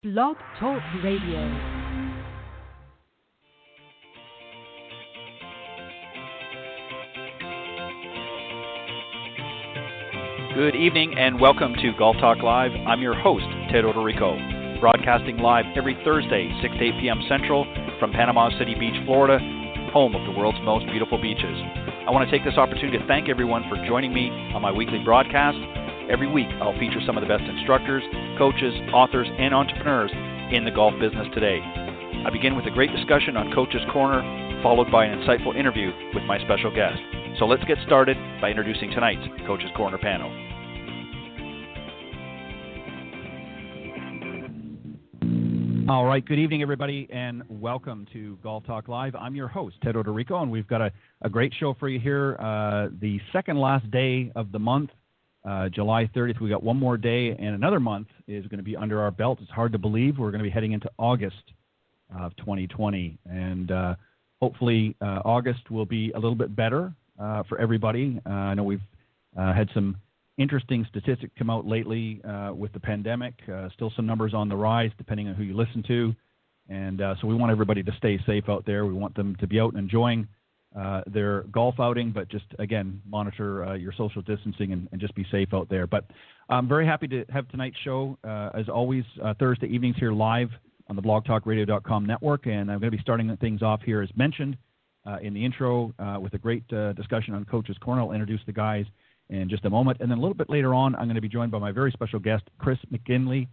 Blog Talk Radio. Good evening and welcome to Golf Talk Live. I'm your host, Ted Odorico, broadcasting live every Thursday, 6 to 8 p.m. Central from Panama City Beach, Florida, home of the world's most beautiful beaches. I want to take this opportunity to thank everyone for joining me on my weekly broadcast. Every week, I'll feature some of the best instructors, coaches, authors, and entrepreneurs in the golf business today. I begin with a great discussion on Coach's Corner, followed by an insightful interview with my special guest. So let's get started by introducing tonight's Coach's Corner panel. All right, good evening, everybody, and welcome to Golf Talk Live. I'm your host, Ted Odorico, and we've got a great show for you here. The second last day of the month, July 30th, we got one more day, and another month is going to be under our belt. It's hard to believe we're going to be heading into August of 2020, and hopefully August will be a little bit better for everybody. I know we've had some interesting statistics come out lately with the pandemic. Still some numbers on the rise, depending on who you listen to. And so we want everybody to stay safe out there. We want them to be out and enjoying their golf outing, but just, again, monitor your social distancing and just be safe out there. But I'm very happy to have tonight's show, as always, Thursday evenings here live on the blogtalkradio.com network. And I'm going to be starting things off here, as mentioned in the intro, with a great discussion on Coach's Corner. I'll introduce the guys in just a moment. And then a little bit later on, I'm going to be joined by my very special guest, Chris McGinley.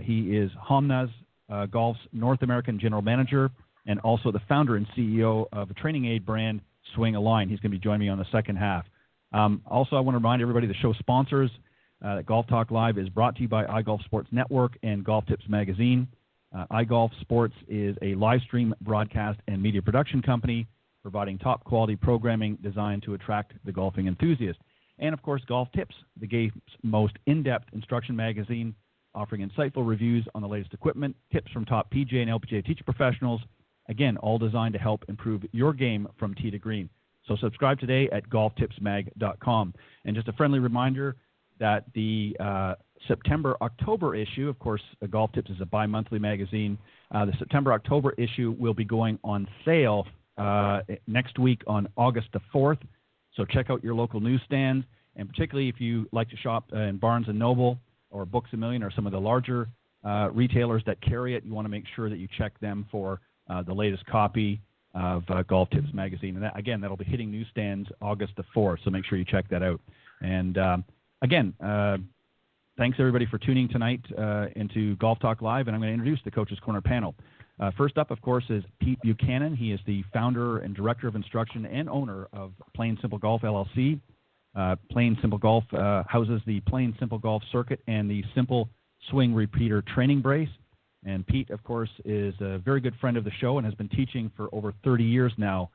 He is Honma's Golf's North American General Manager and also the founder and CEO of a training aid brand, Swing Align. He's going to be joining me on the second half. Also, I want to remind everybody the show sponsors that Golf Talk Live is brought to you by iGolf Sports Network and Golf Tips Magazine. iGolf Sports is a live stream broadcast and media production company providing top quality programming designed to attract the golfing enthusiast. And, of course, Golf Tips, the game's most in-depth instruction magazine, offering insightful reviews on the latest equipment, tips from top PGA and LPGA teacher professionals, again, all designed to help improve your game from tee to green. So subscribe today at golftipsmag.com. And just a friendly reminder that the September-October issue, of course, Golf Tips is a bi-monthly magazine. The September-October issue will be going on sale next week on August the 4th. So check out your local newsstands, and particularly if you like to shop in Barnes & Noble or Books A Million or some of the larger retailers that carry it, you want to make sure that you check them for the latest copy of Golf Tips Magazine. And that, again, that'll be hitting newsstands August the 4th, so make sure you check that out. And again, thanks everybody for tuning tonight into Golf Talk Live, and I'm going to introduce the Coach's Corner panel. First up, of course, is Pete Buchanan. He is the founder and director of instruction and owner of Plain Simple Golf, LLC. Plain Simple Golf houses the Plain Simple Golf Circuit and the Simple Swing Repeater Training Brace. And Pete, of course, is a very good friend of the show and has been teaching for over 30 years now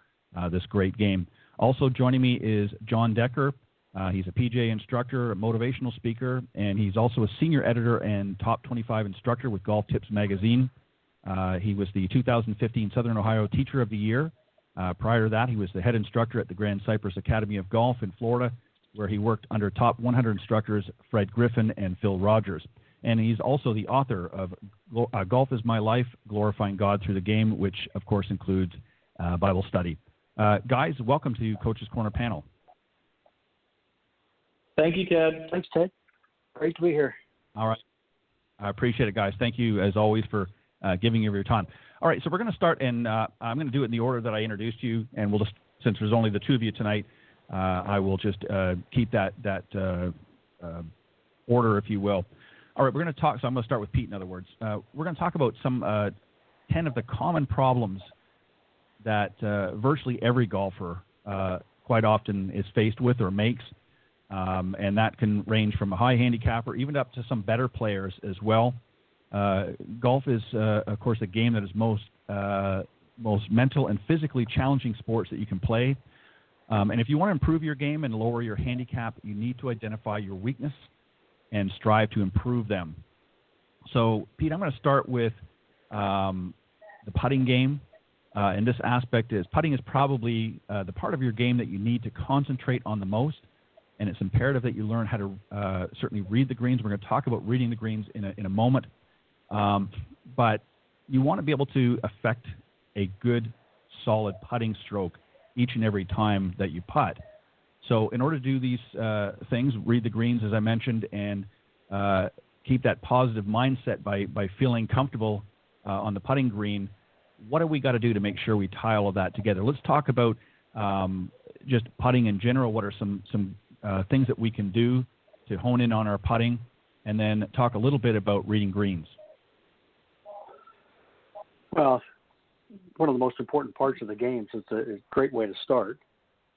this great game. Also joining me is John Decker. He's a PGA instructor, a motivational speaker, and he's also a senior editor and top 25 instructor with Golf Tips Magazine. He was the 2015 Southern Ohio Teacher of the Year. Prior to that, he was the head instructor at the Grand Cypress Academy of Golf in Florida, where he worked under top 100 instructors Fred Griffin and Phil Rogers. And he's also the author of Golf is My Life, Glorifying God Through the Game, which, of course, includes Bible study. Guys, welcome to Coach's Corner panel. Thank you, Ted. Thanks, Ted. Great to be here. All right. I appreciate it, guys. Thank you, as always, for giving you your time. All right, so we're going to start, and I'm going to do it in the order that I introduced you, and we'll just, since there's only the two of you tonight, I will just keep that order, if you will. All right, we're going to talk, so I'm going to start with Pete, in other words. We're going to talk about some 10 of the common problems that virtually every golfer quite often is faced with or makes, and that can range from a high handicapper even up to some better players as well. Golf is, of course, a game that is most mental and physically challenging sports that you can play. And if you want to improve your game and lower your handicap, you need to identify your weakness and strive to improve them. So, Pete, I'm going to start with the putting game. And this aspect is putting is probably the part of your game that you need to concentrate on the most. And it's imperative that you learn how to certainly read the greens. We're going to talk about reading the greens in a moment. But you want to be able to affect a good, solid putting stroke each and every time that you putt. So in order to do these things, read the greens, as I mentioned, and keep that positive mindset by feeling comfortable on the putting green, what do we got to do to make sure we tie all of that together? Let's talk about just putting in general. What are some things that we can do to hone in on our putting, and then talk a little bit about reading greens. Well, one of the most important parts of the game, so it's a great way to start.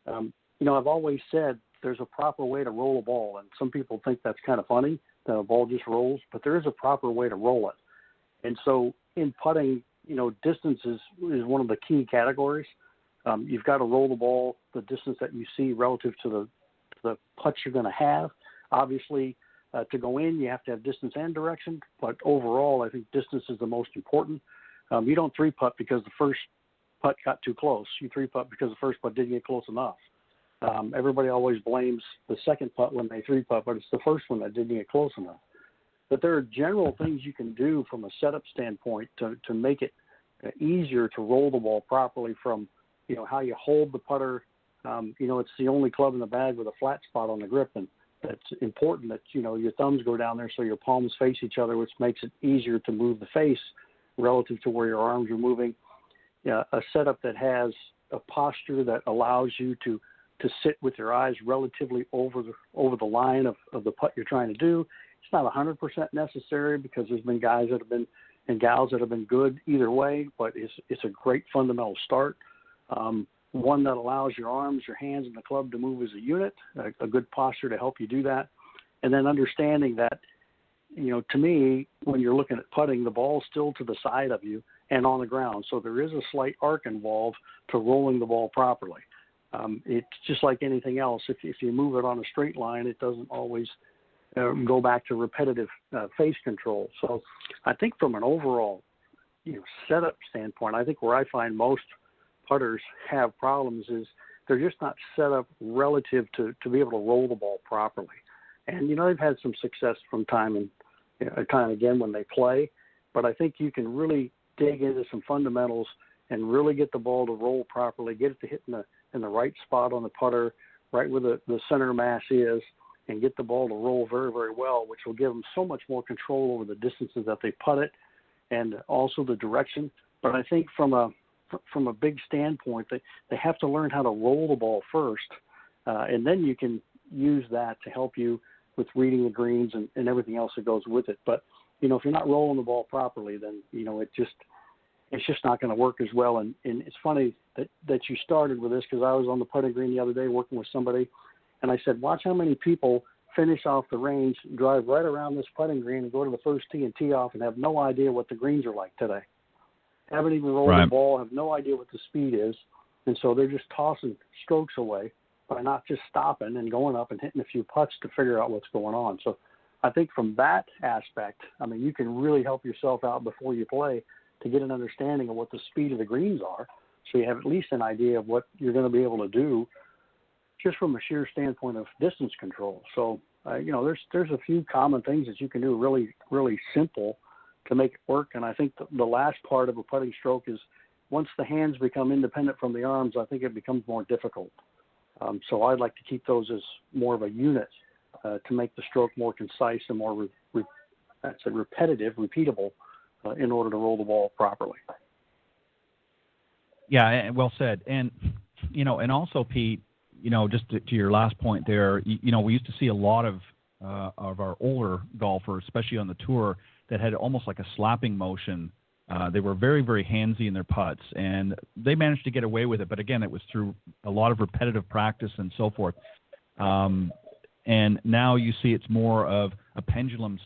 I've always said there's a proper way to roll a ball, and some people think that's kind of funny, that a ball just rolls, but there is a proper way to roll it. And so in putting, distance is one of the key categories. You've got to roll the ball the distance that you see relative to the putts you're going to have. Obviously, to go in, you have to have distance and direction, but overall, I think distance is the most important. You don't three-putt because the first putt got too close. You three-putt because the first putt didn't get close enough. Everybody always blames the second putt when they three-putt, but it's the first one that didn't get close enough. But there are general things you can do from a setup standpoint to make it easier to roll the ball properly, from how you hold the putter. It's the only club in the bag with a flat spot on the grip, and that's important that your thumbs go down there so your palms face each other, which makes it easier to move the face relative to where your arms are moving. A setup that has a posture that allows you to sit with your eyes relatively over the line of the putt you're trying to do. It's not 100% necessary, because there's been guys that have been and gals that have been good either way, but it's a great fundamental start. One that allows your arms, your hands, and the club to move as a unit, a good posture to help you do that. And then understanding that, to me, when you're looking at putting, the ball's still to the side of you and on the ground. So there is a slight arc involved to rolling the ball properly. It's just like anything else. If you move it on a straight line, it doesn't always go back to repetitive face control. So I think from an overall setup standpoint, I think where I find most putters have problems is they're just not set up relative to be able to roll the ball properly. And, they've had some success from time and again when they play, but I think you can really dig into some fundamentals and really get the ball to roll properly, get it to hit in the right spot on the putter, right where the center mass is, and get the ball to roll very, very well, which will give them so much more control over the distances that they putt it and also the direction. But I think from a big standpoint, they have to learn how to roll the ball first, and then you can use that to help you with reading the greens and everything else that goes with it. But, if you're not rolling the ball properly, then, it's just not going to work as well. And it's funny that you started with this, because I was on the putting green the other day working with somebody, and I said, watch how many people finish off the range, drive right around this putting green and go to the first tee and tee off and have no idea what the greens are like today. Haven't even rolled the ball, have no idea what the speed is, and so they're just tossing strokes away by not just stopping and going up and hitting a few putts to figure out what's going on. So I think from that aspect, you can really help yourself out before you play to get an understanding of what the speed of the greens are, so you have at least an idea of what you're going to be able to do just from a sheer standpoint of distance control. So, there's a few common things that you can do really, really simple to make it work. And I think the last part of a putting stroke is once the hands become independent from the arms, I think it becomes more difficult. So I'd like to keep those as more of a unit to make the stroke more concise and more repetitive, repeatable, in order to roll the ball properly. Yeah, well said. And, and also, Pete, just to your last point there, we used to see a lot of our older golfers, especially on the tour, that had almost like a slapping motion. They were very, very handsy in their putts, and they managed to get away with it. But again, it was through a lot of repetitive practice and so forth. And now you see it's more of a pendulum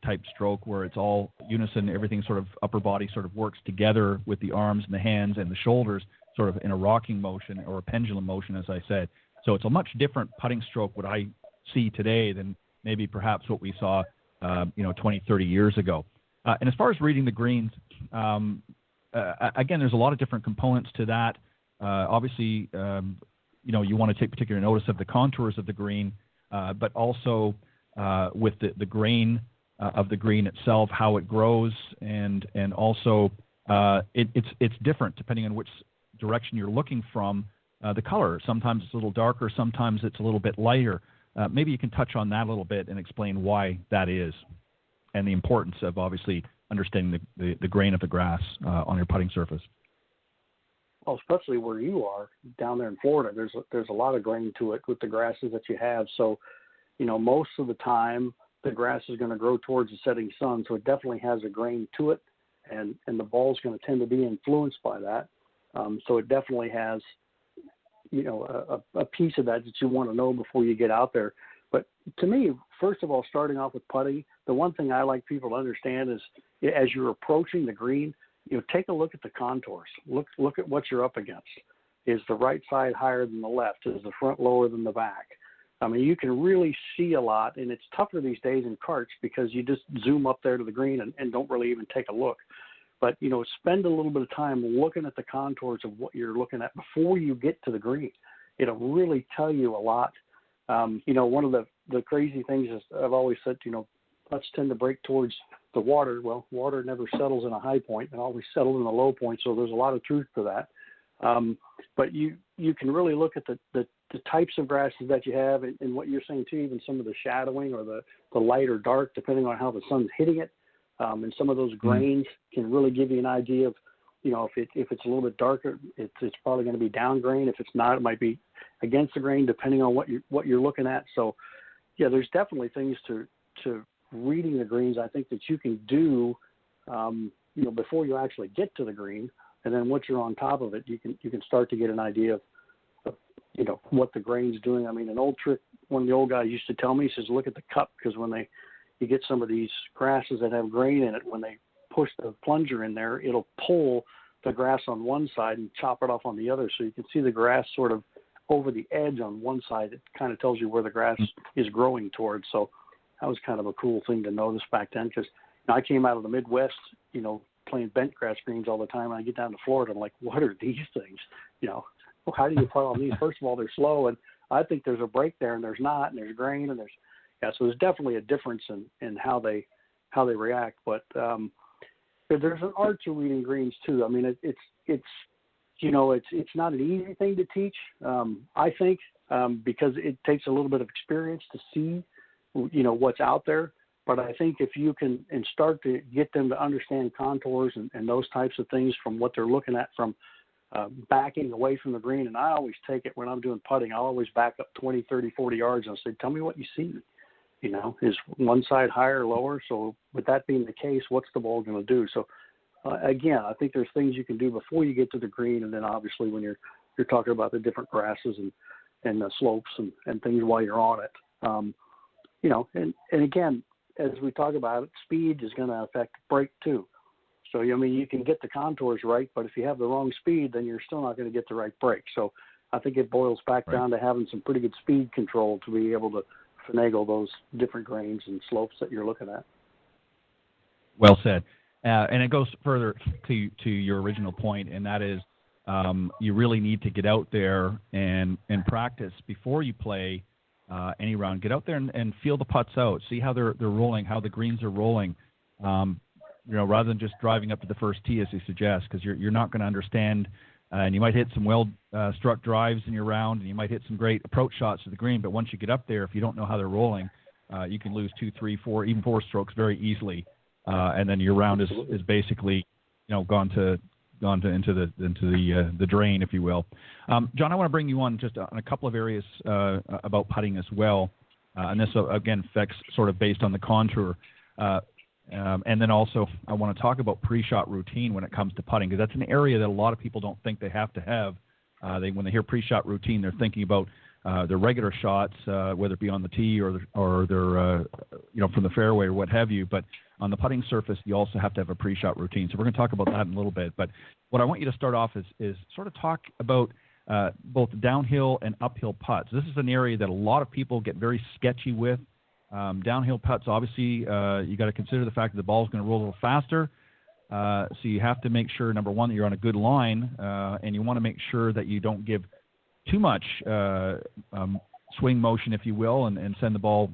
type stroke, where it's all unison, everything sort of upper body sort of works together with the arms and the hands and the shoulders, sort of in a rocking motion or a pendulum motion, as I said. So it's a much different putting stroke, what I see today, than maybe perhaps what we saw 20, 30 years ago. And as far as reading the greens, again, there's a lot of different components to that. Obviously, you want to take particular notice of the contours of the green, but also with the grain of the green itself, how it grows, and also it's different depending on which direction you're looking from. The color, sometimes it's a little darker, sometimes it's a little bit lighter. Maybe you can touch on that a little bit and explain why that is, and the importance of obviously understanding the grain of the grass on your putting surface. Well, especially where you are down there in Florida, there's a lot of grain to it with the grasses that you have. So, most of the time the grass is going to grow towards the setting sun, so it definitely has a grain to it, and the ball's going to tend to be influenced by that. So it definitely has, a piece of that you want to know before you get out there. But to me, first of all, starting off with putting, the one thing I like people to understand is as you're approaching the green, take a look at the contours. Look at what you're up against. Is the right side higher than the left? Is the front lower than the back? I mean, you can really see a lot, and it's tougher these days in carts because you just zoom up there to the green and don't really even take a look. But, spend a little bit of time looking at the contours of what you're looking at before you get to the green. It'll really tell you a lot. One of the crazy things is I've always said, putts tend to break towards the water. Well, water never settles in a high point and always settles in a low point, so there's a lot of truth to that. But you can really look at the types of grasses that you have and what you're saying too, even some of the shadowing or the light or dark, depending on how the sun's hitting it. And some of those grains can really give you an idea of, if it's a little bit darker, it's probably going to be down grain. If it's not, it might be against the grain, depending on what you're looking at. So, yeah, there's definitely things to reading the greens, I think, that you can do, before you actually get to the green. And then once you're on top of it, you can start to get an idea of what the grain's doing. I mean, an old trick one of the old guys used to tell me, he says, look at the cup, because when you get some of these grasses that have grain in it, when they push the plunger in there, it'll pull the grass on one side and chop it off on the other. So you can see the grass sort of over the edge on one side. It kind of tells you where the grass is growing towards. So that was kind of a cool thing to notice back then, because I came out of the Midwest, playing bent grass greens all the time. And I get down to Florida, I'm like, what are these things? How do you putt on these? First of all, they're slow, and I think there's a break there, and there's not, and there's grain, and so there's definitely a difference in how they react. But there's an art to reading greens too. I mean, it's not an easy thing to teach, I think, because it takes a little bit of experience to see, what's out there. But I think if you can and start to get them to understand contours and those types of things from what they're looking at from backing away from the green. And I always take it when I'm doing putting, I'll always back up 20, 30, 40 yards and say, tell me what you see. Is one side higher or lower? So with that being the case, what's the ball going to do? So again, I think there's things you can do before you get to the green. And then obviously when you're talking about the different grasses and the slopes and things while you're on it, and again, as we talk about it, speed is going to affect break too. So, you can get the contours right, but if you have the wrong speed, then you're still not going to get the right break. So I think it boils back down to having some pretty good speed control to be able to finagle those different grains and slopes that you're looking at. Well said. And it goes further to your original point, and that is you really need to get out there and practice before you play any round. Get out there and feel the putts out. See how they're rolling, how the greens are rolling, rather than just driving up to the first tee, as you suggest, because you're not going to understand. And you might hit some well-struck drives in your round, and you might hit some great approach shots to the green. But once you get up there, if you don't know how they're rolling, you can lose 2, 3, 4, even 4 strokes very easily, and then your round is basically, gone into the drain, if you will. John, I want to bring you on just on a couple of areas about putting as well, and this again affects sort of based on the contour. And then also I want to talk about pre-shot routine when it comes to putting, because that's an area that a lot of people don't think they have to have. When they hear pre-shot routine, they're thinking about their regular shots, whether it be on the tee or their from the fairway or what have you. But on the putting surface, you also have to have a pre-shot routine. So we're going to talk about that in a little bit. But what I want you to start off is sort of talk about both downhill and uphill putts. This is an area that a lot of people get very sketchy with. Downhill putts, obviously, you got to consider the fact that the ball is going to roll a little faster. So you have to make sure, number one, that you're on a good line, and you want to make sure that you don't give too much swing motion, if you will, and send the ball,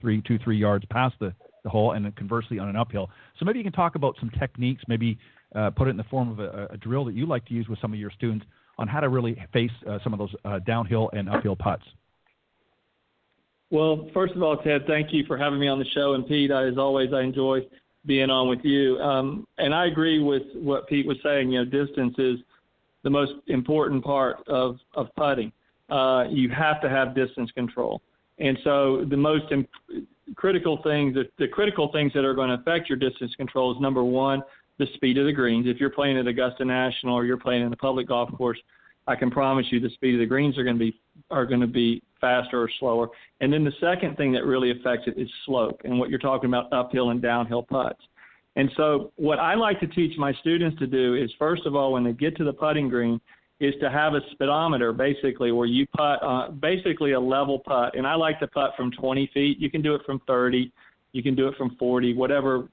2-3 yards past the the hole, and then conversely on an uphill. So maybe you can talk about some techniques, maybe put it in the form of a drill that you like to use with some of your students on how to really face some of those downhill and uphill putts. Well, first of all, Ted, thank you for having me on the show. And Pete, as always, I enjoy being on with you. And I agree with what Pete was saying. Distance is the most important part of putting. You have to have distance control. And so the most critical things, the critical things that are going to affect your distance control is, number one, the speed of the greens. If you're playing at Augusta National or you're playing in a public golf course, I can promise you the speed of the greens are going to be faster or slower. And then the second thing that really affects it is slope, and what you're talking about, uphill and downhill putts. And so what I like to teach my students to do is, first of all, when they get to the putting green, is to have a speedometer, basically, where you putt, basically a level putt. And I like to putt from 20 feet. You can do it from 30. You can do it from 40, whatever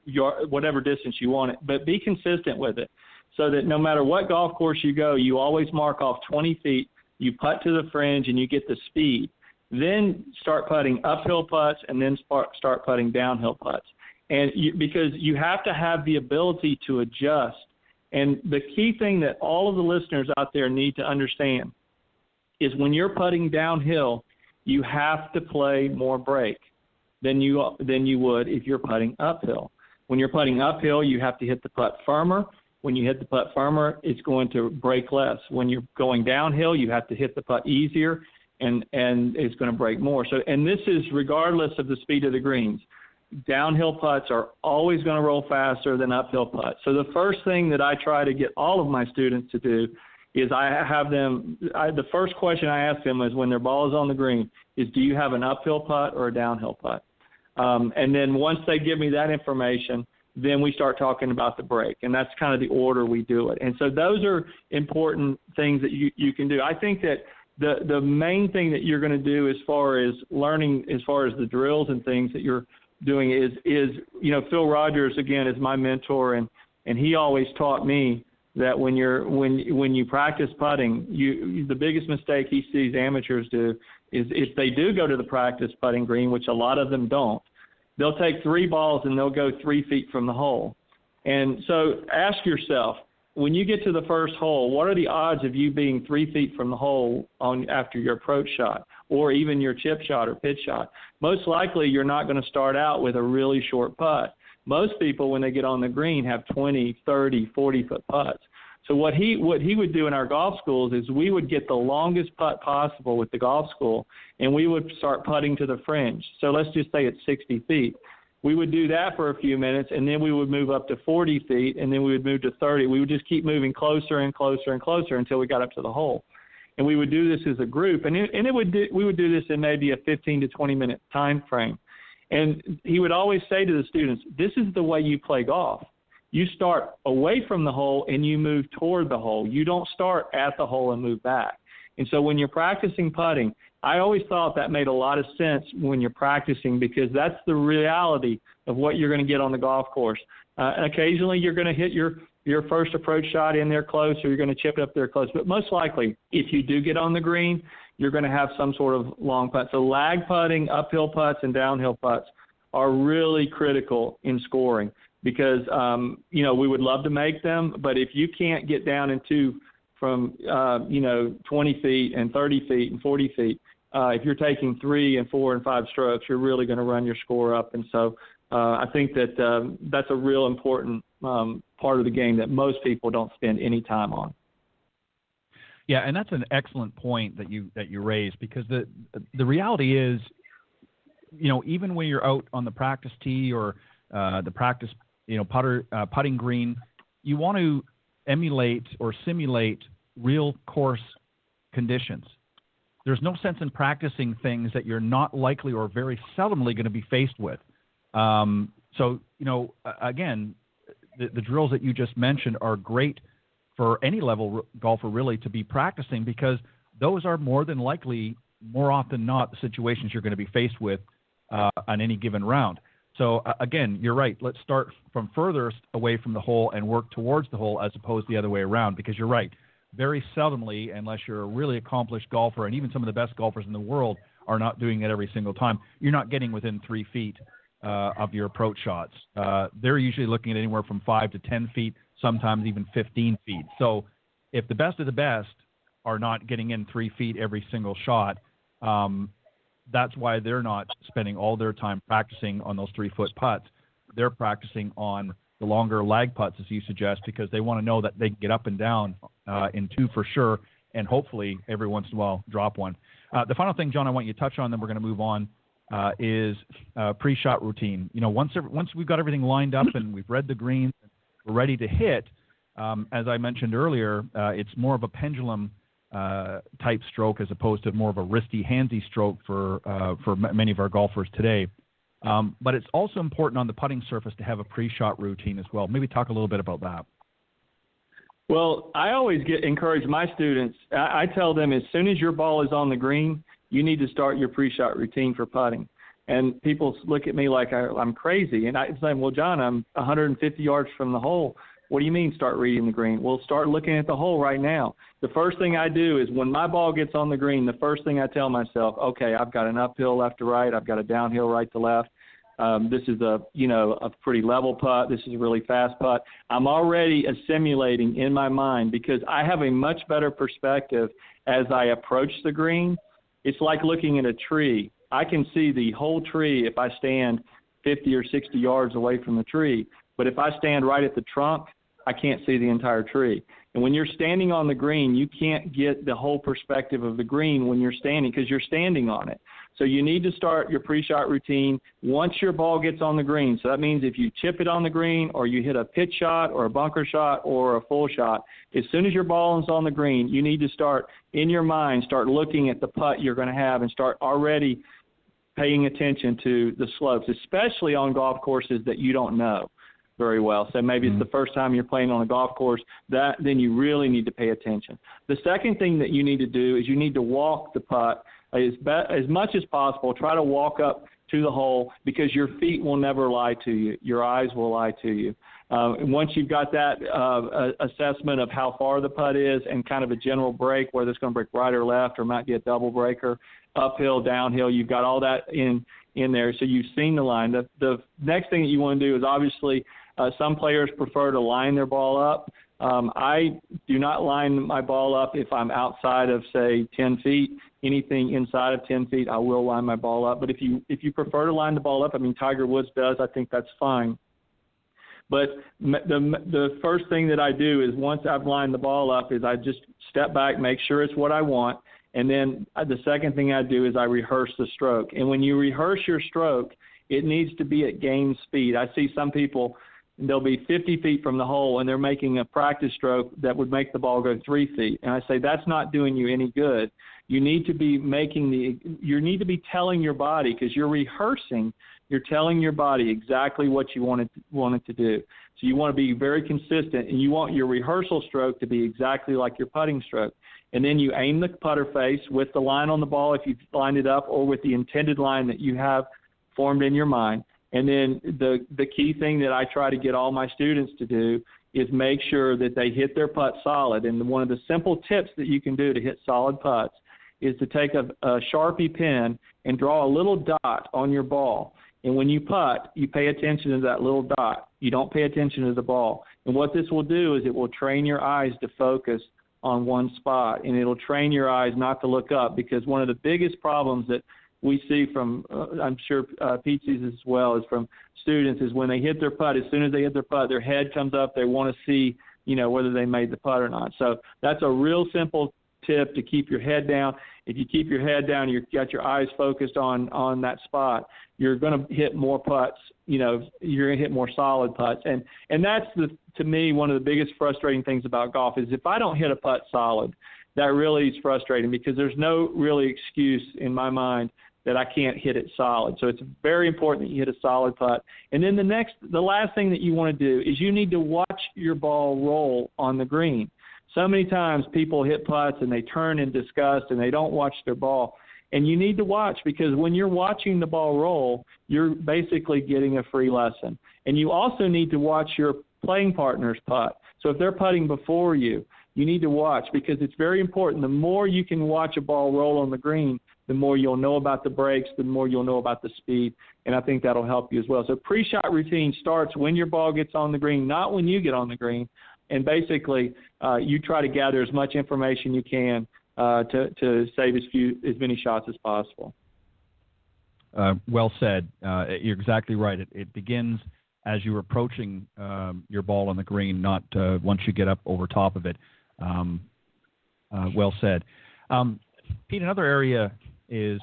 distance you want it. But be consistent with it so that no matter what golf course you go, you always mark off 20 feet, you putt to the fringe, and you get the speed. Then start putting uphill putts, and then start putting downhill putts. And because you have to have the ability to adjust. And the key thing that all of the listeners out there need to understand is when you're putting downhill, you have to play more break than you would if you're putting uphill. When you're putting uphill, you have to hit the putt firmer. When you hit the putt firmer, it's going to break less. When you're going downhill, you have to hit the putt easier, and it's going to break more. So, and this is regardless of the speed of the greens. Downhill putts are always going to roll faster than uphill putts. So the first thing that I try to get all of my students to do is the first question I ask them is when their ball is on the green is, do you have an uphill putt or a downhill putt? And then once they give me that information, then we start talking about the break, and that's kind of the order we do it. And so those are important things that you can do. I think that the main thing that you're going to do as far as learning, as far as the drills and things that you're doing is Phil Rogers, again, is my mentor, and he always taught me that when you practice putting, the biggest mistake he sees amateurs do is if they do go to the practice putting green, which a lot of them don't, they'll take 3 balls and they'll go 3 feet from the hole. And so ask yourself, when you get to the first hole, what are the odds of you being 3 feet from the hole after your approach shot, or even your chip shot or pitch shot? Most likely you're not going to start out with a really short putt. Most people, when they get on the green, have 20, 30, 40-foot putts. So what he would do in our golf schools is we would get the longest putt possible with the golf school, and we would start putting to the fringe. So let's just say it's 60 feet. We would do that for a few minutes, and then we would move up to 40 feet, and then we would move to 30. We would just keep moving closer and closer and closer until we got up to the hole. And we would do this as a group, and we would do this in maybe a 15 to 20-minute time frame. And he would always say to the students, this is the way you play golf. You start away from the hole and you move toward the hole. You don't start at the hole and move back. And so when you're practicing putting, I always thought that made a lot of sense when you're practicing, because that's the reality of what you're going to get on the golf course. And occasionally you're going to hit your first approach shot in there close, or you're going to chip it up there close. But most likely, if you do get on the green, you're going to have some sort of long putt. So lag putting, uphill putts, and downhill putts are really critical in scoring, because, we would love to make them, but if you can't get down into from 20 feet and 30 feet and 40 feet, if you're taking 3 and 4 and 5 strokes, you're really going to run your score up. And so I think that that's a real important part of the game that most people don't spend any time on. Yeah, and that's an excellent point that you raised, because the reality is, even when you're out on the practice tee or the practice putting green, you want to emulate or simulate real course conditions. There's no sense in practicing things that you're not likely or very seldomly going to be faced with. So, again, the drills that you just mentioned are great for any level golfer really to be practicing, because those are more than likely, more often not, the situations you're going to be faced with on any given round. So, again, you're right. Let's start from furthest away from the hole and work towards the hole, as opposed to the other way around, because you're right. Very seldomly, unless you're a really accomplished golfer, and even some of the best golfers in the world are not doing it every single time, you're not getting within 3 feet of your approach shots. They're usually looking at anywhere from 5 to 10 feet, sometimes even 15 feet. So if the best of the best are not getting in 3 feet every single shot, that's why they're not spending all their time practicing on those 3-foot putts. They're practicing on the longer lag putts, as you suggest, because they want to know that they can get up and down in 2 for sure, and hopefully every once in a while drop one. The final thing, John, I want you to touch on, then we're going to move on, is pre-shot routine. You know, once we've got everything lined up and we've read the greens, we're ready to hit, as I mentioned earlier, it's more of a pendulum type stroke as opposed to more of a wristy, handsy stroke for many of our golfers today. But it's also important on the putting surface to have a pre-shot routine as well. Maybe talk a little bit about that. Well, I always encourage my students. I tell them as soon as your ball is on the green, you need to start your pre-shot routine for putting. And people look at me like I'm crazy. And I say, well, John, I'm 150 yards from the hole. What do you mean start reading the green? Well, start looking at the hole right now. The first thing I do is when my ball gets on the green, the first thing I tell myself, okay, I've got an uphill left to right. I've got a downhill right to left. This is a pretty level putt. This is a really fast putt. I'm already assimilating in my mind because I have a much better perspective as I approach the green. It's like looking at a tree. I can see the whole tree if I stand 50 or 60 yards away from the tree. But if I stand right at the trunk, I can't see the entire tree. And when you're standing on the green, you can't get the whole perspective of the green when you're standing because you're standing on it. So you need to start your pre-shot routine once your ball gets on the green. So that means if you chip it on the green or you hit a pitch shot or a bunker shot or a full shot, as soon as your ball is on the green, you need to start in your mind, start looking at the putt you're going to have and start already paying attention to the slopes, especially on golf courses that you don't know very well. So maybe it's the first time you're playing on a golf course, then you really need to pay attention. The second thing that you need to do is you need to walk the putt as much as possible. Try to walk up to the hole because your feet will never lie to you. Your eyes will lie to you. And once you've got that assessment of how far the putt is and kind of a general break, whether it's going to break right or left or might be a double breaker, uphill, downhill, you've got all that in there. So you've seen the line. The next thing that you want to do is obviously some players prefer to line their ball up. I do not line my ball up if I'm outside of, say, 10 feet. Anything inside of 10 feet, I will line my ball up. But if you prefer to line the ball up, I mean, Tiger Woods does, I think that's fine. But the first thing that I do is once I've lined the ball up is I just step back, make sure it's what I want. And then the second thing I do is I rehearse the stroke. And when you rehearse your stroke, it needs to be at game speed. I see some people, they'll be 50 feet from the hole and they're making a practice stroke that would make the ball go 3 feet. And I say, that's not doing you any good. You need to be telling your body, because you're rehearsing, you're telling your body exactly what you want it to do. So you want to be very consistent, and you want your rehearsal stroke to be exactly like your putting stroke. And then you aim the putter face with the line on the ball if you've lined it up, or with the intended line that you have formed in your mind. And then the key thing that I try to get all my students to do is make sure that they hit their putt solid. And one of the simple tips that you can do to hit solid putts is to take a Sharpie pen and draw a little dot on your ball. And when you putt, you pay attention to that little dot. You don't pay attention to the ball. And what this will do is it will train your eyes to focus on one spot, and it'll train your eyes not to look up, because one of the biggest problems that we see from, I'm sure Pete sees as well, is from students, is when they hit their putt, as soon as they hit their putt, their head comes up. They want to see, whether they made the putt or not. So that's a real simple tip to keep your head down. If you keep your head down, you've got your eyes focused on that spot, you're going to hit more putts. You're going to hit more solid putts. And that's, to me, one of the biggest frustrating things about golf is if I don't hit a putt solid, that really is frustrating, because there's no really excuse in my mind that I can't hit it solid. So it's very important that you hit a solid putt. And then the last thing that you want to do is you need to watch your ball roll on the green. So many times people hit putts and they turn in disgust and they don't watch their ball. And you need to watch, because when you're watching the ball roll, you're basically getting a free lesson. And you also need to watch your playing partners putt. So if they're putting before you, you need to watch, because it's very important. The more you can watch a ball roll on the green, the more you'll know about the breaks, the more you'll know about the speed, and I think that'll help you as well. So pre-shot routine starts when your ball gets on the green, not when you get on the green, and basically you try to gather as much information you can to save as many shots as possible. Well said. You're exactly right. It begins as you're approaching your ball on the green, not once you get up over top of it. Well said. Pete, another area is,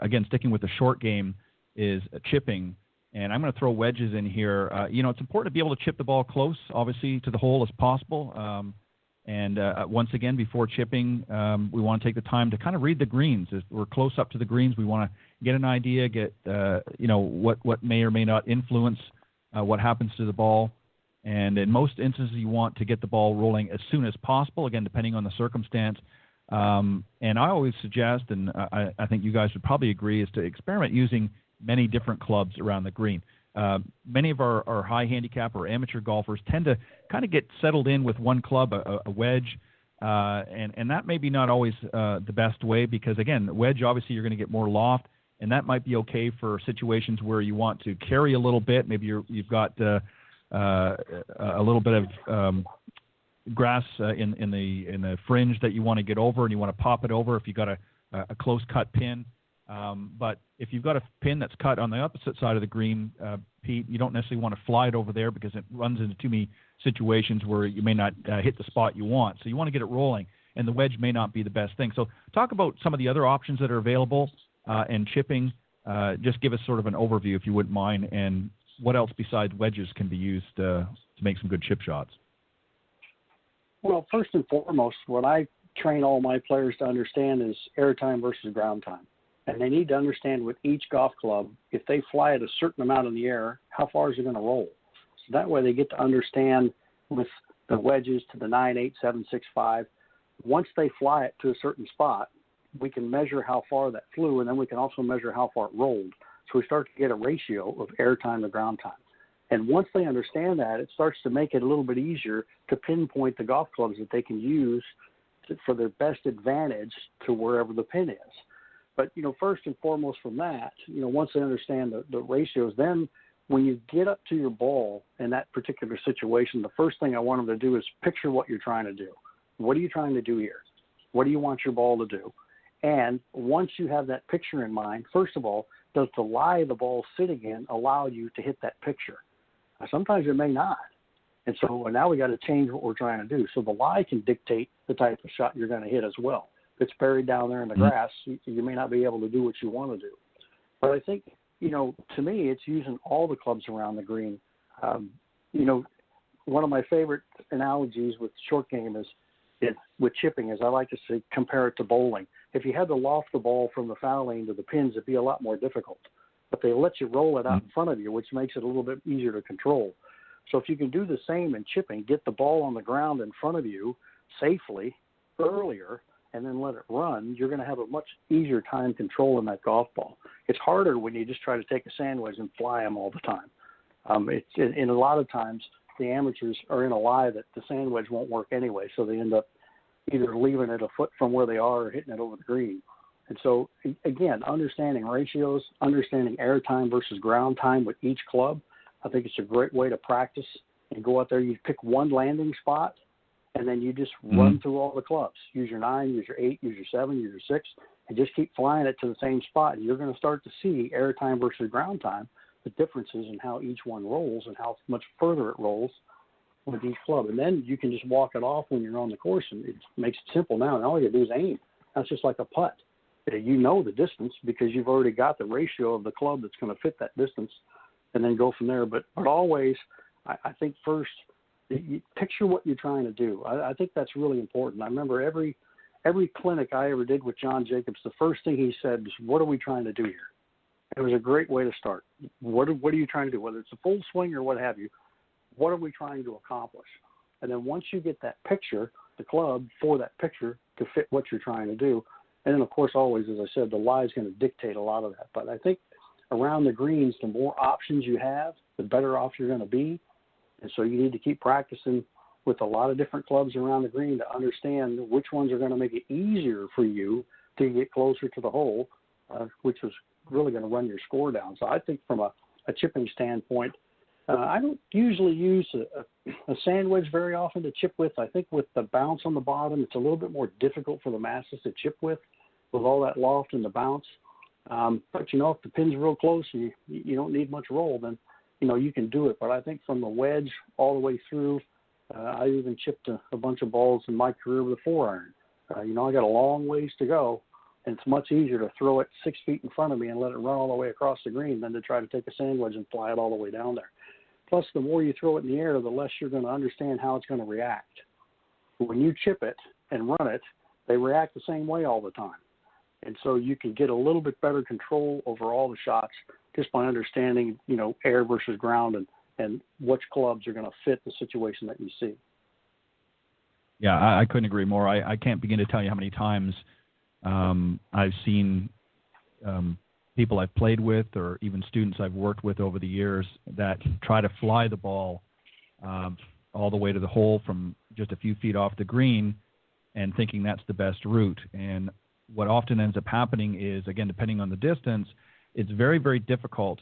again, sticking with the short game, is chipping. And I'm going to throw wedges in here. It's important to be able to chip the ball close, obviously, to the hole as possible. Once again, before chipping, we want to take the time to kind of read the greens. As we're close up to the greens, we want to get an idea, what may or may not influence what happens to the ball. And in most instances, you want to get the ball rolling as soon as possible, again, depending on the circumstance. And I always suggest, and I think you guys would probably agree, is to experiment using many different clubs around the green. Many of our high handicap or amateur golfers tend to kind of get settled in with one club, a wedge, and that may be not always the best way, because, again, wedge, obviously you're going to get more loft, and that might be okay for situations where you want to carry a little bit. Maybe you've got a little bit of grass in the fringe that you want to get over, and you want to pop it over if you've got a close cut pin. But if you've got a pin that's cut on the opposite side of the green, Pete, you don't necessarily want to fly it over there, because it runs into too many situations where you may not hit the spot you want. So you want to get it rolling, and the wedge may not be the best thing. So talk about some of the other options that are available and chipping. Just give us sort of an overview, if you wouldn't mind, and what else besides wedges can be used to make some good chip shots. Well, first and foremost, what I train all my players to understand is airtime versus ground time. And they need to understand with each golf club, if they fly it a certain amount in the air, how far is it going to roll? So that way they get to understand with the wedges to the 9, 8, 7, 6, 5. Once they fly it to a certain spot, we can measure how far that flew, and then we can also measure how far it rolled. So we start to get a ratio of air time to ground time. And once they understand that, it starts to make it a little bit easier to pinpoint the golf clubs that they can use for their best advantage to wherever the pin is. But, first and foremost from that, once they understand the ratios, then when you get up to your ball in that particular situation, the first thing I want them to do is picture what you're trying to do. What are you trying to do here? What do you want your ball to do? And once you have that picture in mind, first of all, does the lie the ball's sitting in allow you to hit that picture? Sometimes it may not. And so now we got to change what we're trying to do. So the lie can dictate the type of shot you're going to hit as well. If it's buried down there in the grass, you may not be able to do what you want to do. But I think, to me, it's using all the clubs around the green. One of my favorite analogies with short game is with chipping is I like to say compare it to bowling. If you had to loft the ball from the foul lane to the pins, it'd be a lot more difficult. But they let you roll it out in front of you, which makes it a little bit easier to control. So if you can do the same in chipping, get the ball on the ground in front of you safely earlier, and then let it run, you're going to have a much easier time controlling that golf ball. It's harder when you just try to take a sand wedge and fly them all the time. And a lot of times the amateurs are in a lie that the sand wedge won't work anyway, so they end up either leaving it a foot from where they are or hitting it over the green. And so, again, understanding ratios, understanding air time versus ground time with each club, I think it's a great way to practice and go out there. You pick one landing spot, and then you just run through all the clubs. Use your 9, use your 8, use your 7, use your 6, and just keep flying it to the same spot. And you're going to start to see air time versus ground time, the differences in how each one rolls and how much further it rolls with each club. And then you can just walk it off when you're on the course, and it makes it simple now. And all you do is aim. That's just like a putt. You know the distance because you've already got the ratio of the club that's going to fit that distance, and then go from there. But always, I think first, you picture what you're trying to do. I think that's really important. I remember every clinic I ever did with John Jacobs, the first thing he said was, "What are we trying to do here?" It was a great way to start. What are you trying to do? Whether it's a full swing or what have you, what are we trying to accomplish? And then once you get that picture, the club for that picture to fit what you're trying to do, and then, of course, always, as I said, the lie is going to dictate a lot of that. But I think around the greens, the more options you have, the better off you're going to be. And so you need to keep practicing with a lot of different clubs around the green to understand which ones are going to make it easier for you to get closer to the hole, which is really going to run your score down. So I think from a chipping standpoint, I don't usually use a sand wedge very often to chip with. I think with the bounce on the bottom, it's a little bit more difficult for the masses to chip with all that loft and the bounce. But, if the pin's real close and you don't need much roll, then, you can do it. But I think from the wedge all the way through, I even chipped a bunch of balls in my career with a 4-iron. I got a long ways to go, and it's much easier to throw it 6 feet in front of me and let it run all the way across the green than to try to take a sand wedge and fly it all the way down there. Plus, the more you throw it in the air, the less you're going to understand how it's going to react. When you chip it and run it, they react the same way all the time. And so you can get a little bit better control over all the shots just by understanding, air versus ground and which clubs are going to fit the situation that you see. Yeah, I couldn't agree more. I can't begin to tell you how many times I've seen people I've played with or even students I've worked with over the years that try to fly the ball all the way to the hole from just a few feet off the green and thinking that's the best route. And what often ends up happening is, again, depending on the distance, it's very, very difficult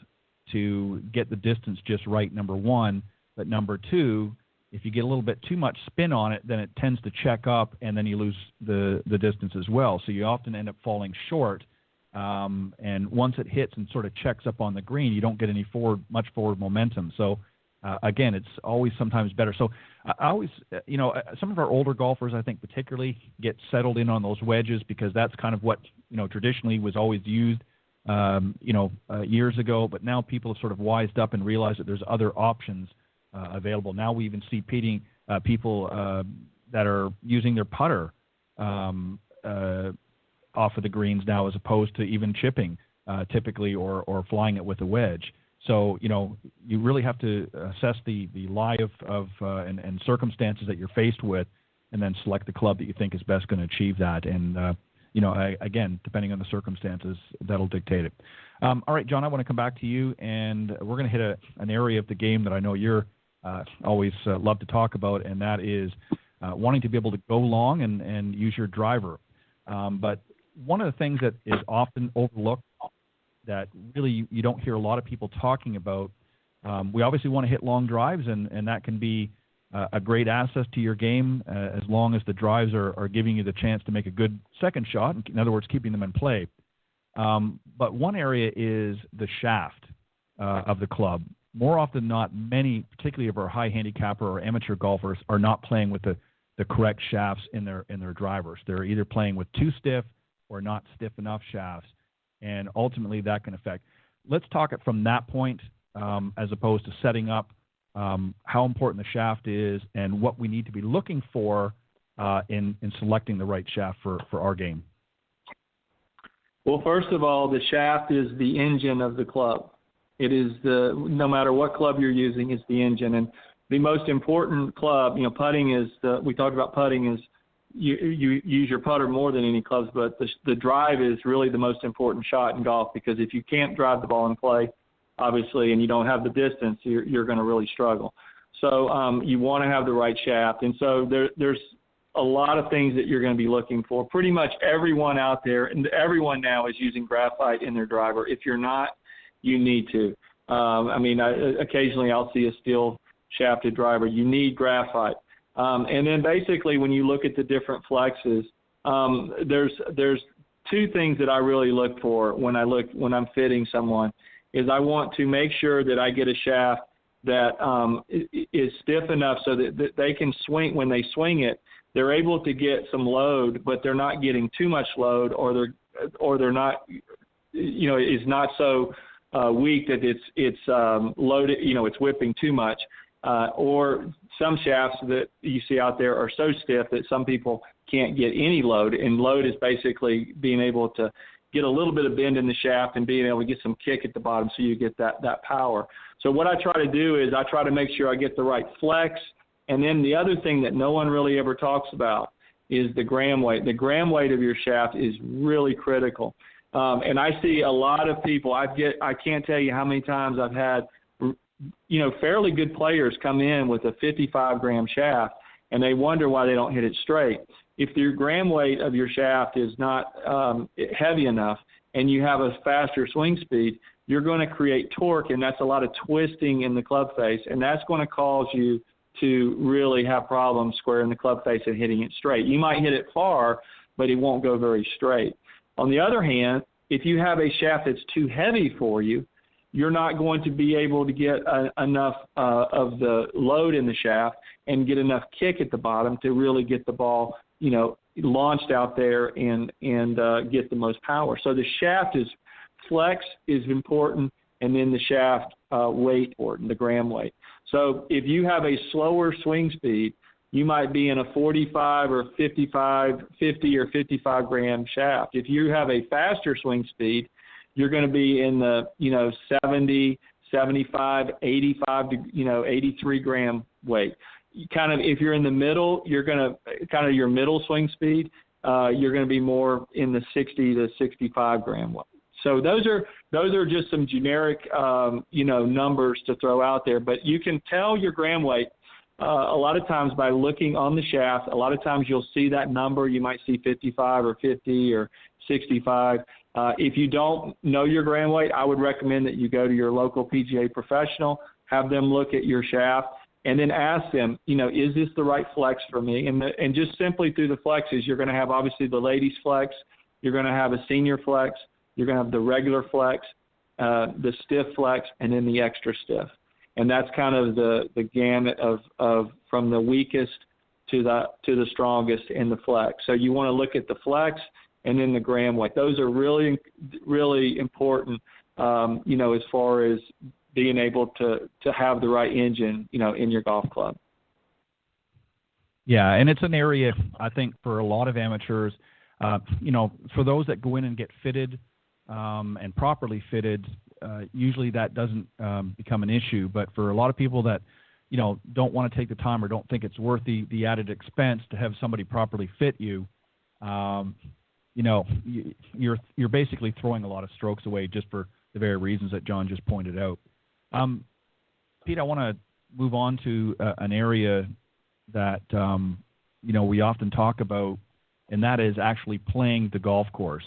to get the distance just right, number one. But number two, if you get a little bit too much spin on it, then it tends to check up, and then you lose the distance as well. So you often end up falling short. And once it hits and sort of checks up on the green, you don't get any much forward momentum. So, again, it's always sometimes better. So I always, some of our older golfers, I think particularly, get settled in on those wedges because that's kind of what, traditionally was always used, years ago. But now people have sort of wised up and realized that there's other options available. Now we even see people that are using their putter off of the greens now as opposed to even chipping typically or flying it with a wedge. So, you really have to assess the lie of and circumstances that you're faced with and then select the club that you think is best going to achieve that. And, again, depending on the circumstances, that'll dictate it. All right, John, I want to come back to you, and we're going to hit an area of the game that I know you're always love to talk about, and that is wanting to be able to go long and use your driver. But one of the things that is often overlooked that really you don't hear a lot of people talking about, we obviously want to hit long drives, and that can be a great asset to your game as long as the drives are giving you the chance to make a good second shot, in other words, keeping them in play. But one area is the shaft of the club. More often than not, many, particularly of our high handicapper or amateur golfers, are not playing with the correct shafts in their drivers. They're either playing with too stiff or not stiff enough shafts, and ultimately that can affect. Let's talk it from that point as opposed to setting up how important the shaft is and what we need to be looking for in selecting the right shaft for our game. Well, first of all, the shaft is the engine of the club. It is no matter what club you're using, it's the engine. And the most important club, putting is we talked about putting is you use your putter more than any clubs, but the drive is really the most important shot in golf, because if you can't drive the ball in play, obviously, and you don't have the distance, you're going to really struggle. So you want to have the right shaft. And so there's a lot of things that you're going to be looking for. Pretty much everyone out there, and everyone now is using graphite in their driver. If you're not, you need to. Occasionally I'll see a steel shafted driver. You need graphite. And then basically when you look at the different flexes, there's two things that I really look for when I'm fitting someone. Is I want to make sure that I get a shaft that is stiff enough so that they can swing. When they swing it, they're able to get some load, but they're not getting too much load, or they're not, is not so weak that it's loaded, it's whipping too much. Or some shafts that you see out there are so stiff that some people can't get any load, and load is basically being able to get a little bit of bend in the shaft and being able to get some kick at the bottom so you get that power. So what I try to do is I try to make sure I get the right flex. And then the other thing that no one really ever talks about is the gram weight. The gram weight of your shaft is really critical. And I see a lot of people, I can't tell you how many times I've had fairly good players come in with a 55-gram shaft, and they wonder why they don't hit it straight. If your gram weight of your shaft is not heavy enough and you have a faster swing speed, you're going to create torque, and that's a lot of twisting in the club face, and that's going to cause you to really have problems squaring the club face and hitting it straight. You might hit it far, but it won't go very straight. On the other hand, if you have a shaft that's too heavy for you, you're not going to be able to get enough of the load in the shaft and get enough kick at the bottom to really get the ball, launched out there and get the most power. So the shaft flex is important, and then the shaft weight important, the gram weight. So if you have a slower swing speed, you might be in a 45 or 55, 50 or 55 gram shaft. If you have a faster swing speed, you're going to be in the 70, 75, 85 to 83 gram weight. If you're in the middle, you're going to kind of your middle swing speed. You're going to be more in the 60 to 65 gram weight. So those are just some generic numbers to throw out there. But you can tell your gram weight a lot of times by looking on the shaft. A lot of times you'll see that number. You might see 55 or 50 or 65. If you don't know your gram weight, I would recommend that you go to your local PGA professional, have them look at your shaft, and then ask them, is this the right flex for me? And just simply through the flexes, you're going to have obviously the ladies flex, you're going to have a senior flex, you're going to have the regular flex, the stiff flex, and then the extra stiff. And that's kind of the gamut of from the weakest to the strongest in the flex. So you want to look at the flex and then the gram weight. Those are really, really important, as far as being able to have the right engine, in your golf club. Yeah, and it's an area, I think, for a lot of amateurs, for those that go in and get fitted and properly fitted, usually that doesn't become an issue. But for a lot of people that, don't want to take the time or don't think it's worth the added expense to have somebody properly fit you, you're basically throwing a lot of strokes away just for the very reasons that John just pointed out. Pete, I want to move on to an area that, we often talk about, and that is actually playing the golf course.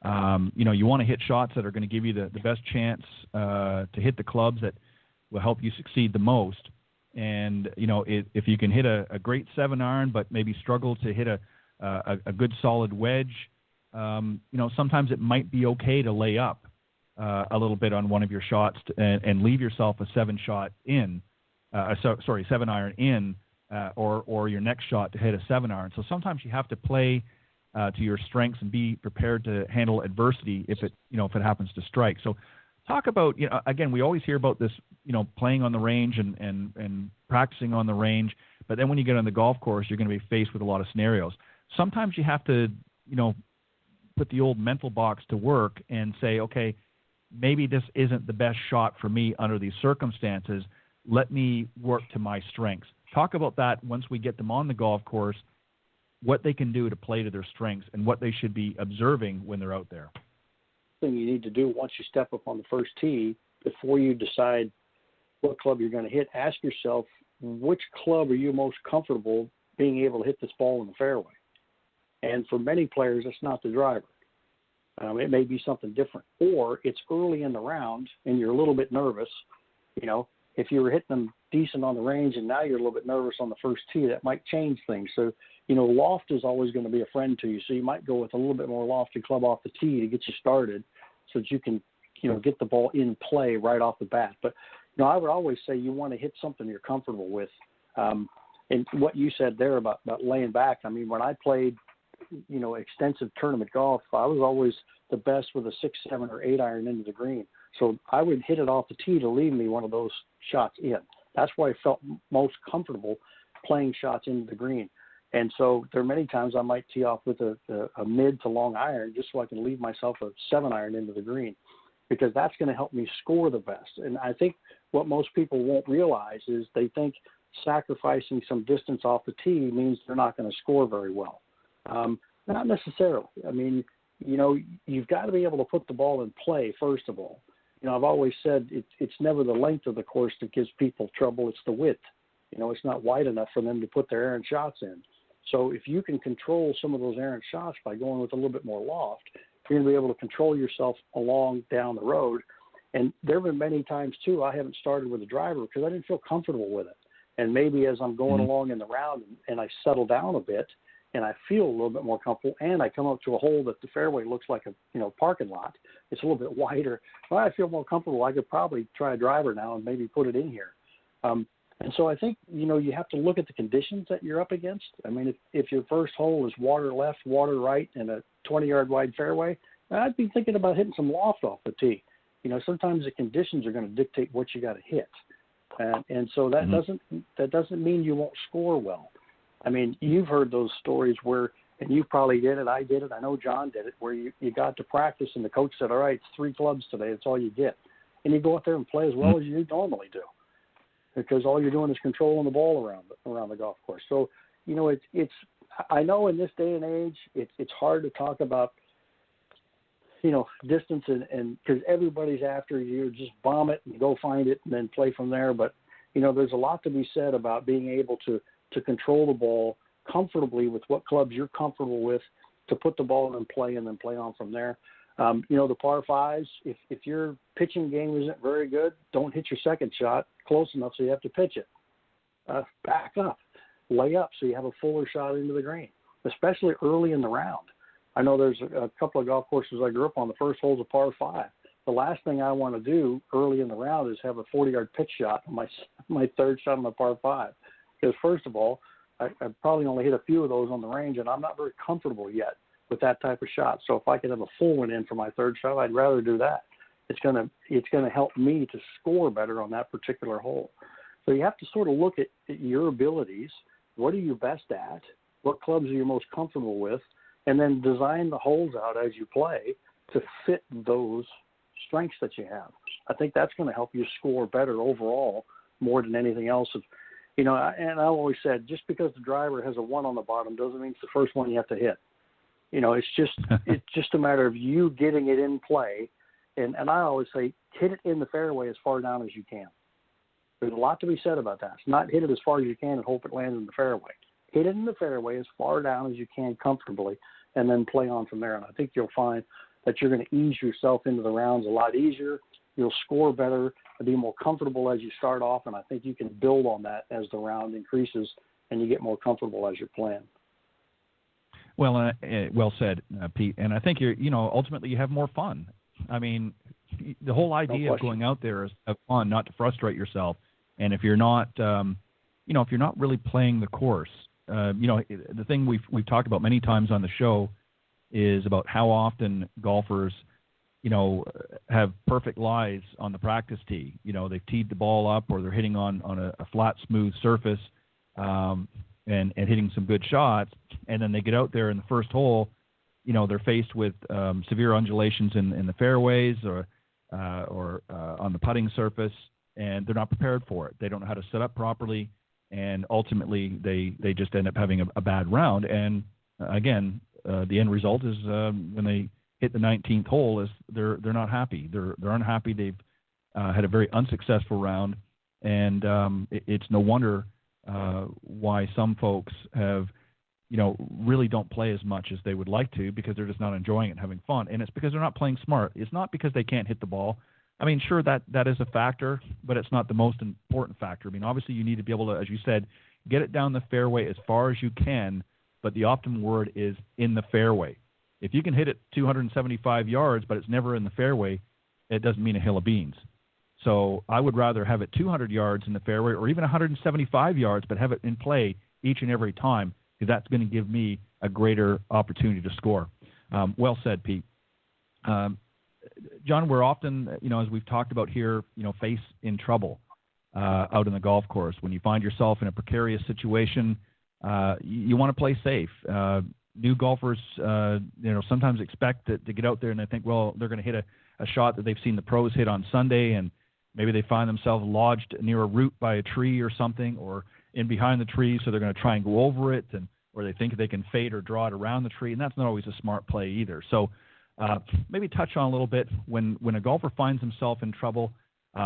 You want to hit shots that are going to give you the best chance to hit the clubs that will help you succeed the most. And, if you can hit a great 7-iron but maybe struggle to hit a good solid wedge, sometimes it might be okay to lay up a little bit on one of your shots and leave yourself a 7-iron in, or your next shot to hit a 7-iron. So sometimes you have to play to your strengths and be prepared to handle adversity if it happens to strike. So talk about, again, we always hear about this, playing on the range and practicing on the range, but then when you get on the golf course, you're going to be faced with a lot of scenarios. Sometimes you have to, put the old mental box to work and say, okay, maybe this isn't the best shot for me under these circumstances. Let me work to my strengths. Talk about that once we get them on the golf course, what they can do to play to their strengths and what they should be observing when they're out there. Thing you need to do once you step up on the first tee, before you decide what club you're going to hit, ask yourself, which club are you most comfortable being able to hit this ball in the fairway? And for many players, it's not the driver. It may be something different. Or it's early in the round and you're a little bit nervous. If you were hitting them decent on the range and now you're a little bit nervous on the first tee, that might change things. So, loft is always going to be a friend to you. So you might go with a little bit more lofted club off the tee to get you started so that you can, get the ball in play right off the bat. But, I would always say you want to hit something you're comfortable with. And what you said there about laying back, when I played, extensive tournament golf, I was always the best with a 6, 7, or 8-iron into the green. So I would hit it off the tee to leave me one of those shots in. That's why I felt most comfortable playing shots into the green. And so there are many times I might tee off with a mid to long iron just so I can leave myself a 7-iron into the green, because that's going to help me score the best. And I think what most people won't realize is they think sacrificing some distance off the tee means they're not going to score very well. Not necessarily. You've got to be able to put the ball in play, first of all. I've always said it's never the length of the course that gives people trouble. It's the width. It's not wide enough for them to put their errant shots in. So if you can control some of those errant shots by going with a little bit more loft, you're going to be able to control yourself along down the road. And there have been many times, too, I haven't started with a driver because I didn't feel comfortable with it. And maybe as I'm going along in the round and I settle down a bit and I feel a little bit more comfortable and I come up to a hole that the fairway looks like a parking lot, it's a little bit wider. Well, I feel more comfortable. I could probably try a driver now and maybe put it in here. And so I think, you have to look at the conditions that you're up against. I mean, if your first hole is water left, water right, and a 20-yard wide fairway, I'd be thinking about hitting some loft off the tee. Sometimes the conditions are going to dictate what you got to hit. And so that doesn't mean you won't score well. I mean, you've heard those stories where, and you probably did it, I did it, I know John did it, where you got to practice and the coach said, all right, it's 3 clubs today, that's all you get. And you go out there and play as well as you normally do, because all you're doing is controlling the ball around the golf course. So, it's I know in this day and age, it's hard to talk about, distance and because everybody's after you, just bomb it and go find it and then play from there. But, there's a lot to be said about being able to control the ball comfortably with what clubs you're comfortable with, to put the ball in play and then play on from there. The par fives, if your pitching game isn't very good, don't hit your second shot close enough so you have to pitch it. Back up, lay up so you have a fuller shot into the green, especially early in the round. I know there's a couple of golf courses I grew up on, the first hole's a par 5. The last thing I want to do early in the round is have a 40-yard pitch shot on my third shot on my par 5. Because first of all, I probably only hit a few of those on the range, and I'm not very comfortable yet with that type of shot. So if I could have a full one in for my third shot, I'd rather do that. It's gonna help me to score better on that particular hole. So you have to sort of look at your abilities. What are you best at? What clubs are you most comfortable with? And then design the holes out as you play to fit those strengths that you have. I think that's going to help you score better overall more than anything else. And I've always said, just because the driver has a 1 on the bottom doesn't mean it's the first one you have to hit. It's just a matter of you getting it in play. And I always say, hit it in the fairway as far down as you can. There's a lot to be said about that. It's not hit it as far as you can and hope it lands in the fairway. Hit it in the fairway as far down as you can comfortably, and then play on from there. And I think you'll find that you're going to ease yourself into the rounds a lot easier. You'll score better and be more comfortable as you start off, and I think you can build on that as the round increases and you get more comfortable as you're playing. Well, well said, Pete. And I think ultimately you have more fun. I mean, the whole idea of going out there is to have fun, not to frustrate yourself. And if you're not, if you're not really playing the course, the thing we've talked about many times on the show is about how often golfers, have perfect lies on the practice tee. They've teed the ball up or they're hitting on a flat, smooth surface and hitting some good shots. And then they get out there in the first hole, they're faced with severe undulations in the fairways or on the putting surface, and they're not prepared for it. They don't know how to set up properly. And ultimately, they just end up having a bad round. And again, the end result is when they hit the 19th hole, is they're not happy. They're unhappy. They've had a very unsuccessful round, and it's no wonder why some folks have, really don't play as much as they would like to, because they're just not enjoying it and having fun. And it's because they're not playing smart. It's not because they can't hit the ball. I mean, sure, that is a factor, but it's not the most important factor. I mean, obviously, you need to be able to, as you said, get it down the fairway as far as you can, but the optimum word is in the fairway. If you can hit it 275 yards, but it's never in the fairway, it doesn't mean a hill of beans. So I would rather have it 200 yards in the fairway or even 175 yards, but have it in play each and every time, because that's going to give me a greater opportunity to score. Well said, Pete. John, we're often, as we've talked about here, face in trouble out in the golf course. When you find yourself in a precarious situation, you want to play safe. New golfers, sometimes expect to get out there and they think, well, they're going to hit a shot that they've seen the pros hit on Sunday, and maybe they find themselves lodged near a root by a tree or something, or in behind the tree, so they're going to try and go over it, or they think they can fade or draw it around the tree, and that's not always a smart play either. So maybe touch on a little bit when a golfer finds himself in trouble.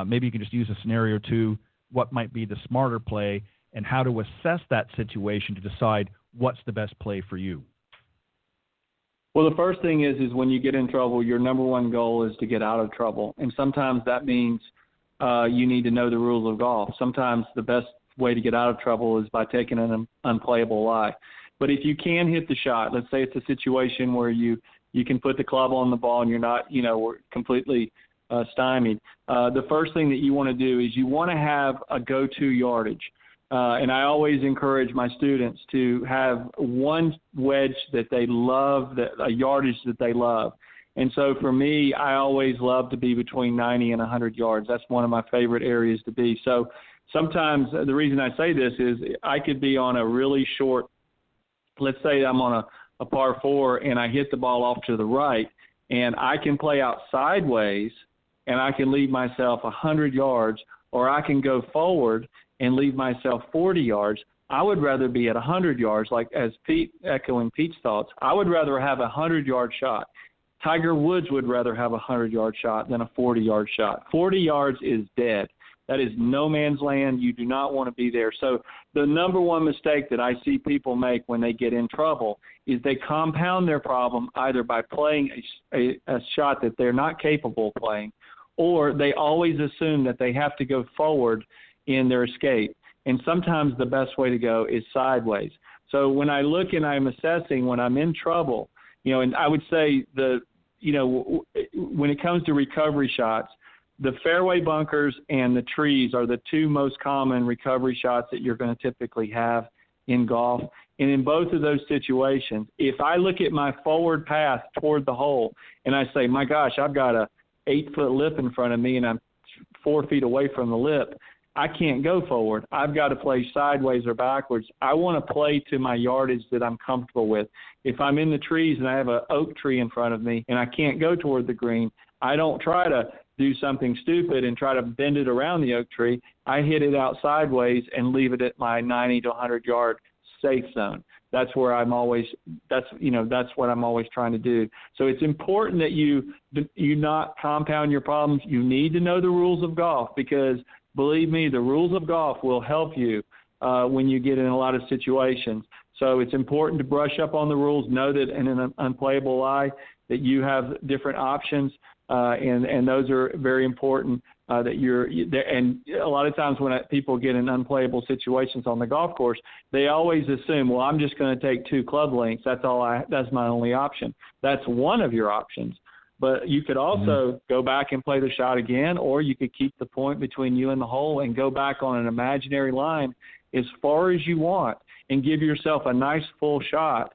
Maybe you can just use a scenario or two, what might be the smarter play, and how to assess that situation to decide what's the best play for you. Well, the first thing is when you get in trouble, your number one goal is to get out of trouble. And sometimes that means you need to know the rules of golf. Sometimes the best way to get out of trouble is by taking an unplayable lie. But if you can hit the shot, let's say it's a situation where you can put the club on the ball and you're not, completely stymied. The first thing that you want to do is you want to have a go-to yardage. And I always encourage my students to have one wedge that they love, a yardage that they love. And so for me, I always love to be between 90 and 100 yards. That's one of my favorite areas to be. So sometimes the reason I say this is I could be on a really short, let's say I'm on a par 4 and I hit the ball off to the right, and I can play out sideways and I can leave myself 100 yards, or I can go forward and leave myself 40 yards. I would rather be at 100 yards, like as Pete, echoing Pete's thoughts, I would rather have a 100-yard shot. Tiger Woods would rather have a 100-yard shot than a 40-yard shot. 40 yards is dead. That is no man's land. You do not want to be there. So the number one mistake that I see people make when they get in trouble is they compound their problem either by playing a shot that they're not capable of playing, or they always assume that they have to go forward in their escape. And sometimes the best way to go is sideways. So when I look and I'm assessing when I'm in trouble, and I would say when it comes to recovery shots, the fairway bunkers and the trees are the two most common recovery shots that you're going to typically have in golf. And in both of those situations, if I look at my forward path toward the hole and I say, my gosh, I've got a 8-foot lip in front of me and I'm 4 feet away from the lip, I can't go forward. I've got to play sideways or backwards. I want to play to my yardage that I'm comfortable with. If I'm in the trees and I have an oak tree in front of me and I can't go toward the green, I don't try to do something stupid and try to bend it around the oak tree. I hit it out sideways and leave it at my 90 to 100 yard safe zone. That's where that's what I'm always trying to do. So it's important that you not compound your problems. You need to know the rules of golf, because believe me, the rules of golf will help you when you get in a lot of situations. So it's important to brush up on the rules, know that in an unplayable lie that you have different options, and those are very important. That you're there. And a lot of times when people get in unplayable situations on the golf course, they always assume, well, I'm just going to take 2 club lengths. That's my only option. That's one of your options. But you could also go back and play the shot again, or you could keep the point between you and the hole and go back on an imaginary line as far as you want and give yourself a nice full shot,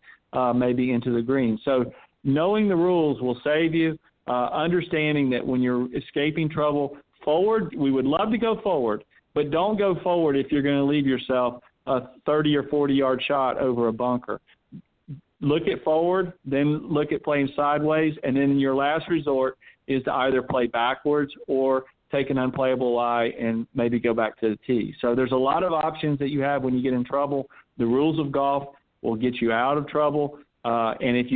maybe into the green. So knowing the rules will save you. Understanding that when you're escaping trouble, forward, we would love to go forward, but don't go forward if you're going to leave yourself a 30 or 40-yard shot over a bunker. Look at forward, then look at playing sideways, and then your last resort is to either play backwards or take an unplayable lie and maybe go back to the tee. So there's a lot of options that you have when you get in trouble. The rules of golf will get you out of trouble. And if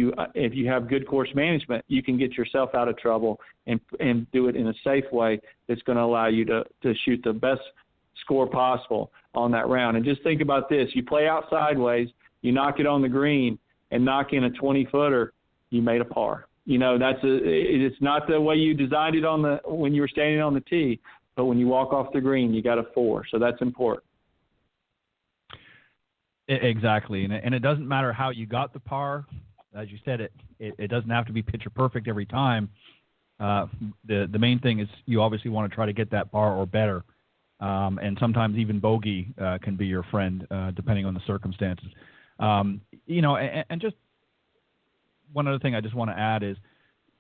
you have good course management, you can get yourself out of trouble and do it in a safe way that's going to allow you to shoot the best score possible on that round. And just think about this. You play out sideways, you knock it on the green, and knock in a 20-footer, you made a par. It's not the way you designed it when you were standing on the tee, but when you walk off the green, you got a 4. So that's important. Exactly, and it doesn't matter how you got the par. As you said, it doesn't have to be picture perfect every time. The main thing is you obviously want to try to get that par or better, and sometimes even bogey can be your friend depending on the circumstances. And just one other thing I just want to add is,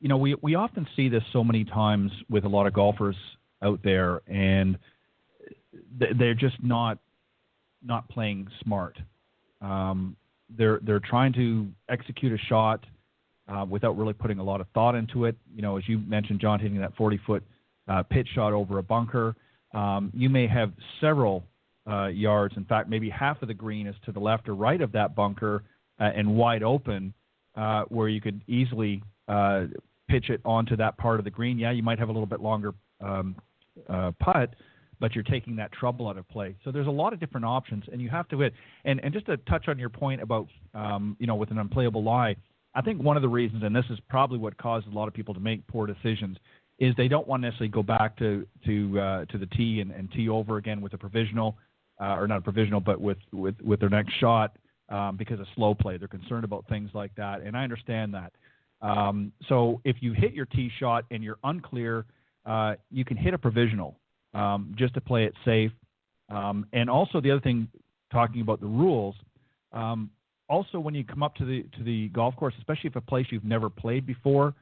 we often see this so many times with a lot of golfers out there, and they're just not playing smart. They're trying to execute a shot without really putting a lot of thought into it. As you mentioned, John, hitting that 40-foot pitch shot over a bunker. You may have several yards. In fact, maybe half of the green is to the left or right of that bunker and wide open, where you could easily pitch it onto that part of the green. Yeah, you might have a little bit longer putt, but you're taking that trouble out of play. So there's a lot of different options, and you have to hit. And just to touch on your point about, with an unplayable lie, I think one of the reasons, and this is probably what causes a lot of people to make poor decisions, is they don't want to necessarily go back to the tee and tee over again with a provisional, or not a provisional, but with their next shot because of slow play. They're concerned about things like that, and I understand that. So if you hit your tee shot and you're unclear, you can hit a provisional just to play it safe. And also the other thing, talking about the rules, also when you come up to the golf course, especially if a place you've never played before,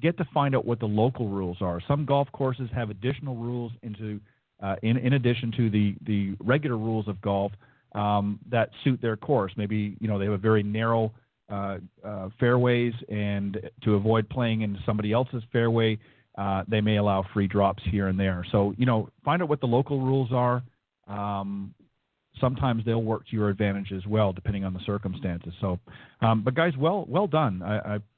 get to find out what the local rules are. Some golf courses have additional rules in addition to the regular rules of golf that suit their course. Maybe they have a very narrow fairways, and to avoid playing into somebody else's fairway, they may allow free drops here and there. So find out what the local rules are. Sometimes they'll work to your advantage as well, depending on the circumstances. So, but guys, well done.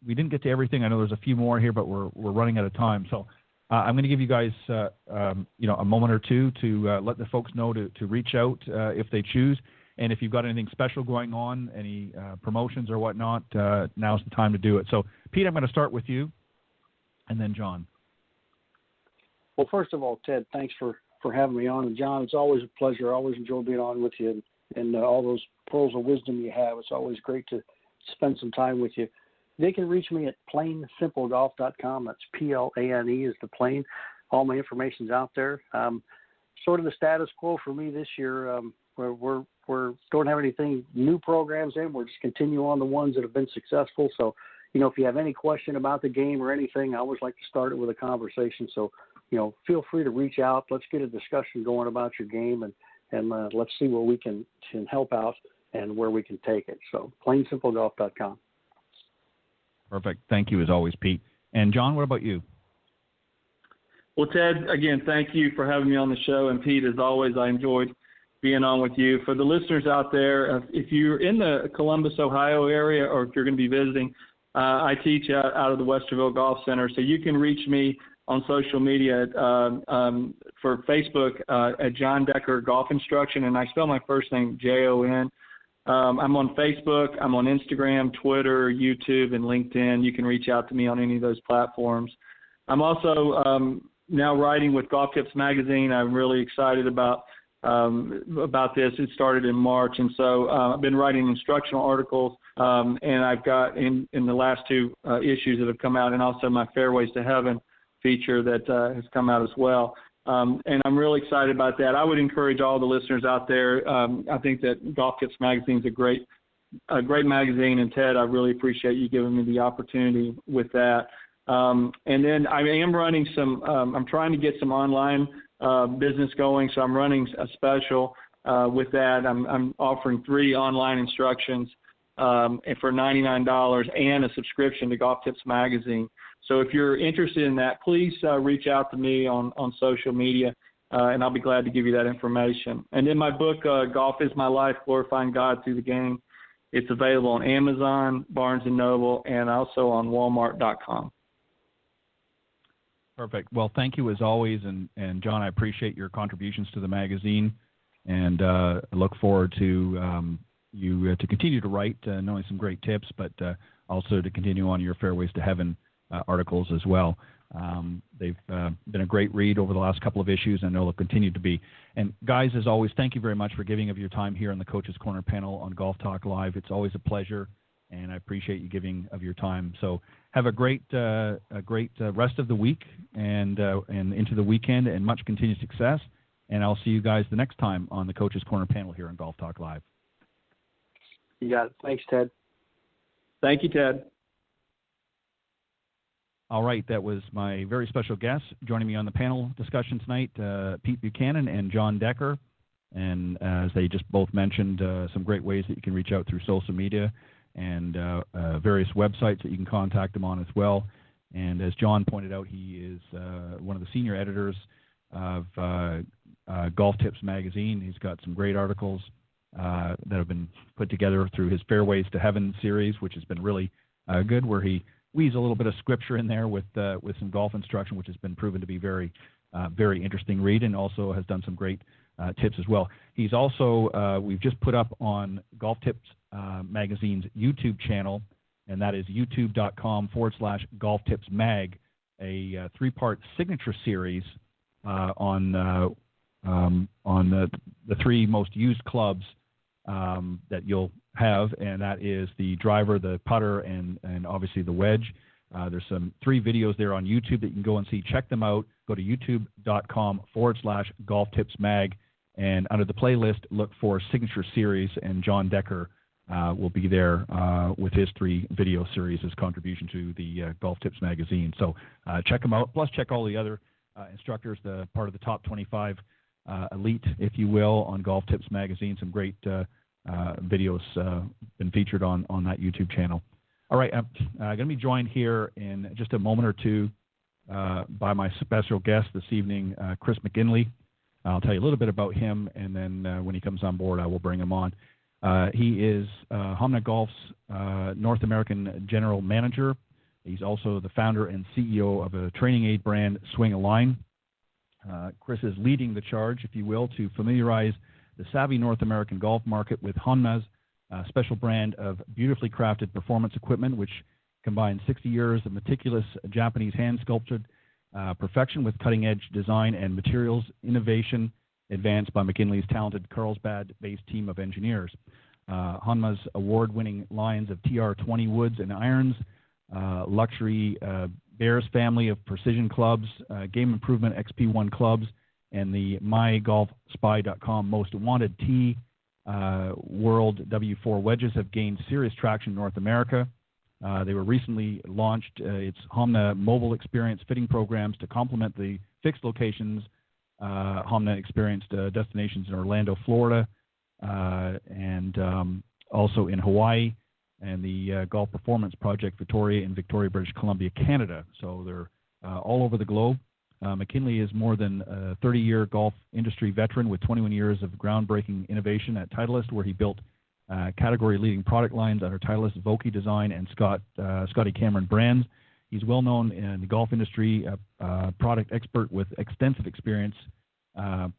We didn't get to everything. I know there's a few more here, but we're running out of time. So I'm going to give you guys a moment or two to let the folks know to reach out if they choose. And if you've got anything special going on, any promotions or whatnot, now's the time to do it. So, Pete, I'm going to start with you, and then John. Well, first of all, Ted, thanks for having me on. And John, it's always a pleasure. I always enjoy being on with you and all those pearls of wisdom you have. It's always great to spend some time with you. They can reach me at planesimplegolf.com. That's PLANE is the plane. All my information's out there. Sort of the status quo for me this year. We don't have anything new programs in. We're just continue on the ones that have been successful. So, if you have any question about the game or anything, I always like to start it with a conversation. So, feel free to reach out. Let's get a discussion going about your game, and let's see where we can help out and where we can take it. So, planesimplegolf.com. Perfect. Thank you as always, Pete. And John, what about you? Well, Ted, again, thank you for having me on the show. And Pete, as always, I enjoyed being on with you. For the listeners out there, if you're in the Columbus, Ohio area, or if you're going to be visiting, I teach out of the Westerville Golf Center. So you can reach me on social media for Facebook at John Decker Golf Instruction, and I spell my first name Jon. I'm on Facebook, I'm on Instagram, Twitter, YouTube, and LinkedIn. You can reach out to me on any of those platforms. I'm also now writing with Golf Tips Magazine. I'm really excited about this. It started in March, and so I've been writing instructional articles, and I've got in the last two issues that have come out, and also my Fairways to Heaven feature that has come out as well. And I'm really excited about that. I would encourage all the listeners out there. I think that Golf Tips Magazine is a great magazine, and Ted, I really appreciate you giving me the opportunity with that. And then I am running I'm trying to get some online business going, so I'm running a special with that. I'm offering 3 online instructions for $99 and a subscription to Golf Tips Magazine. So if you're interested in that, please reach out to me on social media, and I'll be glad to give you that information. And then my book, Golf is My Life, Glorifying God Through the Game, it's available on Amazon, Barnes & Noble, and also on Walmart.com. Perfect. Well, thank you as always, and John, I appreciate your contributions to the magazine, and I look forward to you to continue to write not only some great tips, but also to continue on your Fairways to Heaven articles as well. They've been a great read over the last couple of issues, and they'll continue to be. And guys, as always, thank you very much for giving of your time here on the Coach's Corner panel on Golf Talk Live. It's always a pleasure, and I appreciate you giving of your time. So have a great rest of the week and into the weekend, and much continued success. And I'll see you guys the next time on the Coach's Corner panel here on Golf Talk Live. You got it. Thanks, Ted. Thank you, Ted. All right, that was my very special guest joining me on the panel discussion tonight, Pete Buchanan and John Decker. And as they just both mentioned, some great ways that you can reach out through social media and various websites that you can contact them on as well. And as John pointed out, he is one of the senior editors of Golf Tips Magazine. He's got some great articles that have been put together through his Fairways to Heaven series, which has been really good, where he weaves a little bit of scripture in there with some golf instruction, which has been proven to be very interesting read, and also has done some great tips as well. He's also, we've just put up on Golf Tips Magazine's YouTube channel, and that is youtube.com/golftipsmag, a 3-part signature series on the 3 most used clubs that you'll have, and that is the driver, the putter, and obviously the wedge. There's some 3 videos there on YouTube that you can go and see. Check them out. Go to youtube.com/golftipsmag, and under the playlist, look for Signature Series, and John Decker will be there with his 3 video series as contribution to the Golf Tips magazine. So check them out. Plus, check all the other instructors, the part of the top 25 elite, if you will, on Golf Tips magazine. Some great videos been featured on that YouTube channel. All right, I'm going to be joined here in just a moment or two by my special guest this evening, Chris McGinley. I'll tell you a little bit about him, and then when he comes on board, I will bring him on. He is Honma Golf's North American General Manager. He's also the founder and CEO of a training aid brand, Swing a Line. Chris is leading the charge, if you will, to familiarize the savvy North American golf market with Honma's special brand of beautifully crafted performance equipment, which combines 60 years of meticulous Japanese hand-sculpted perfection with cutting-edge design and materials innovation advanced by McGinley's talented Carlsbad-based team of engineers. Honma's award-winning lines of TR20 woods and irons, luxury Bears family of precision clubs, Game Improvement XP1 clubs, and the MyGolfSpy.com Most Wanted Tee World W4 wedges have gained serious traction in North America. They were recently launched. It's Honma mobile experience fitting programs to complement the fixed locations Honma experienced destinations in Orlando, Florida, and also in Hawaii, and the Golf Performance Project Victoria in Victoria, British Columbia, Canada. So they're all over the globe. McGinley is more than a 30-year golf industry veteran with 21 years of groundbreaking innovation at Titleist, where he built category-leading product lines under Titleist, Vokey Design, and Scotty Cameron brands. He's well known in the golf industry, a product expert with extensive experience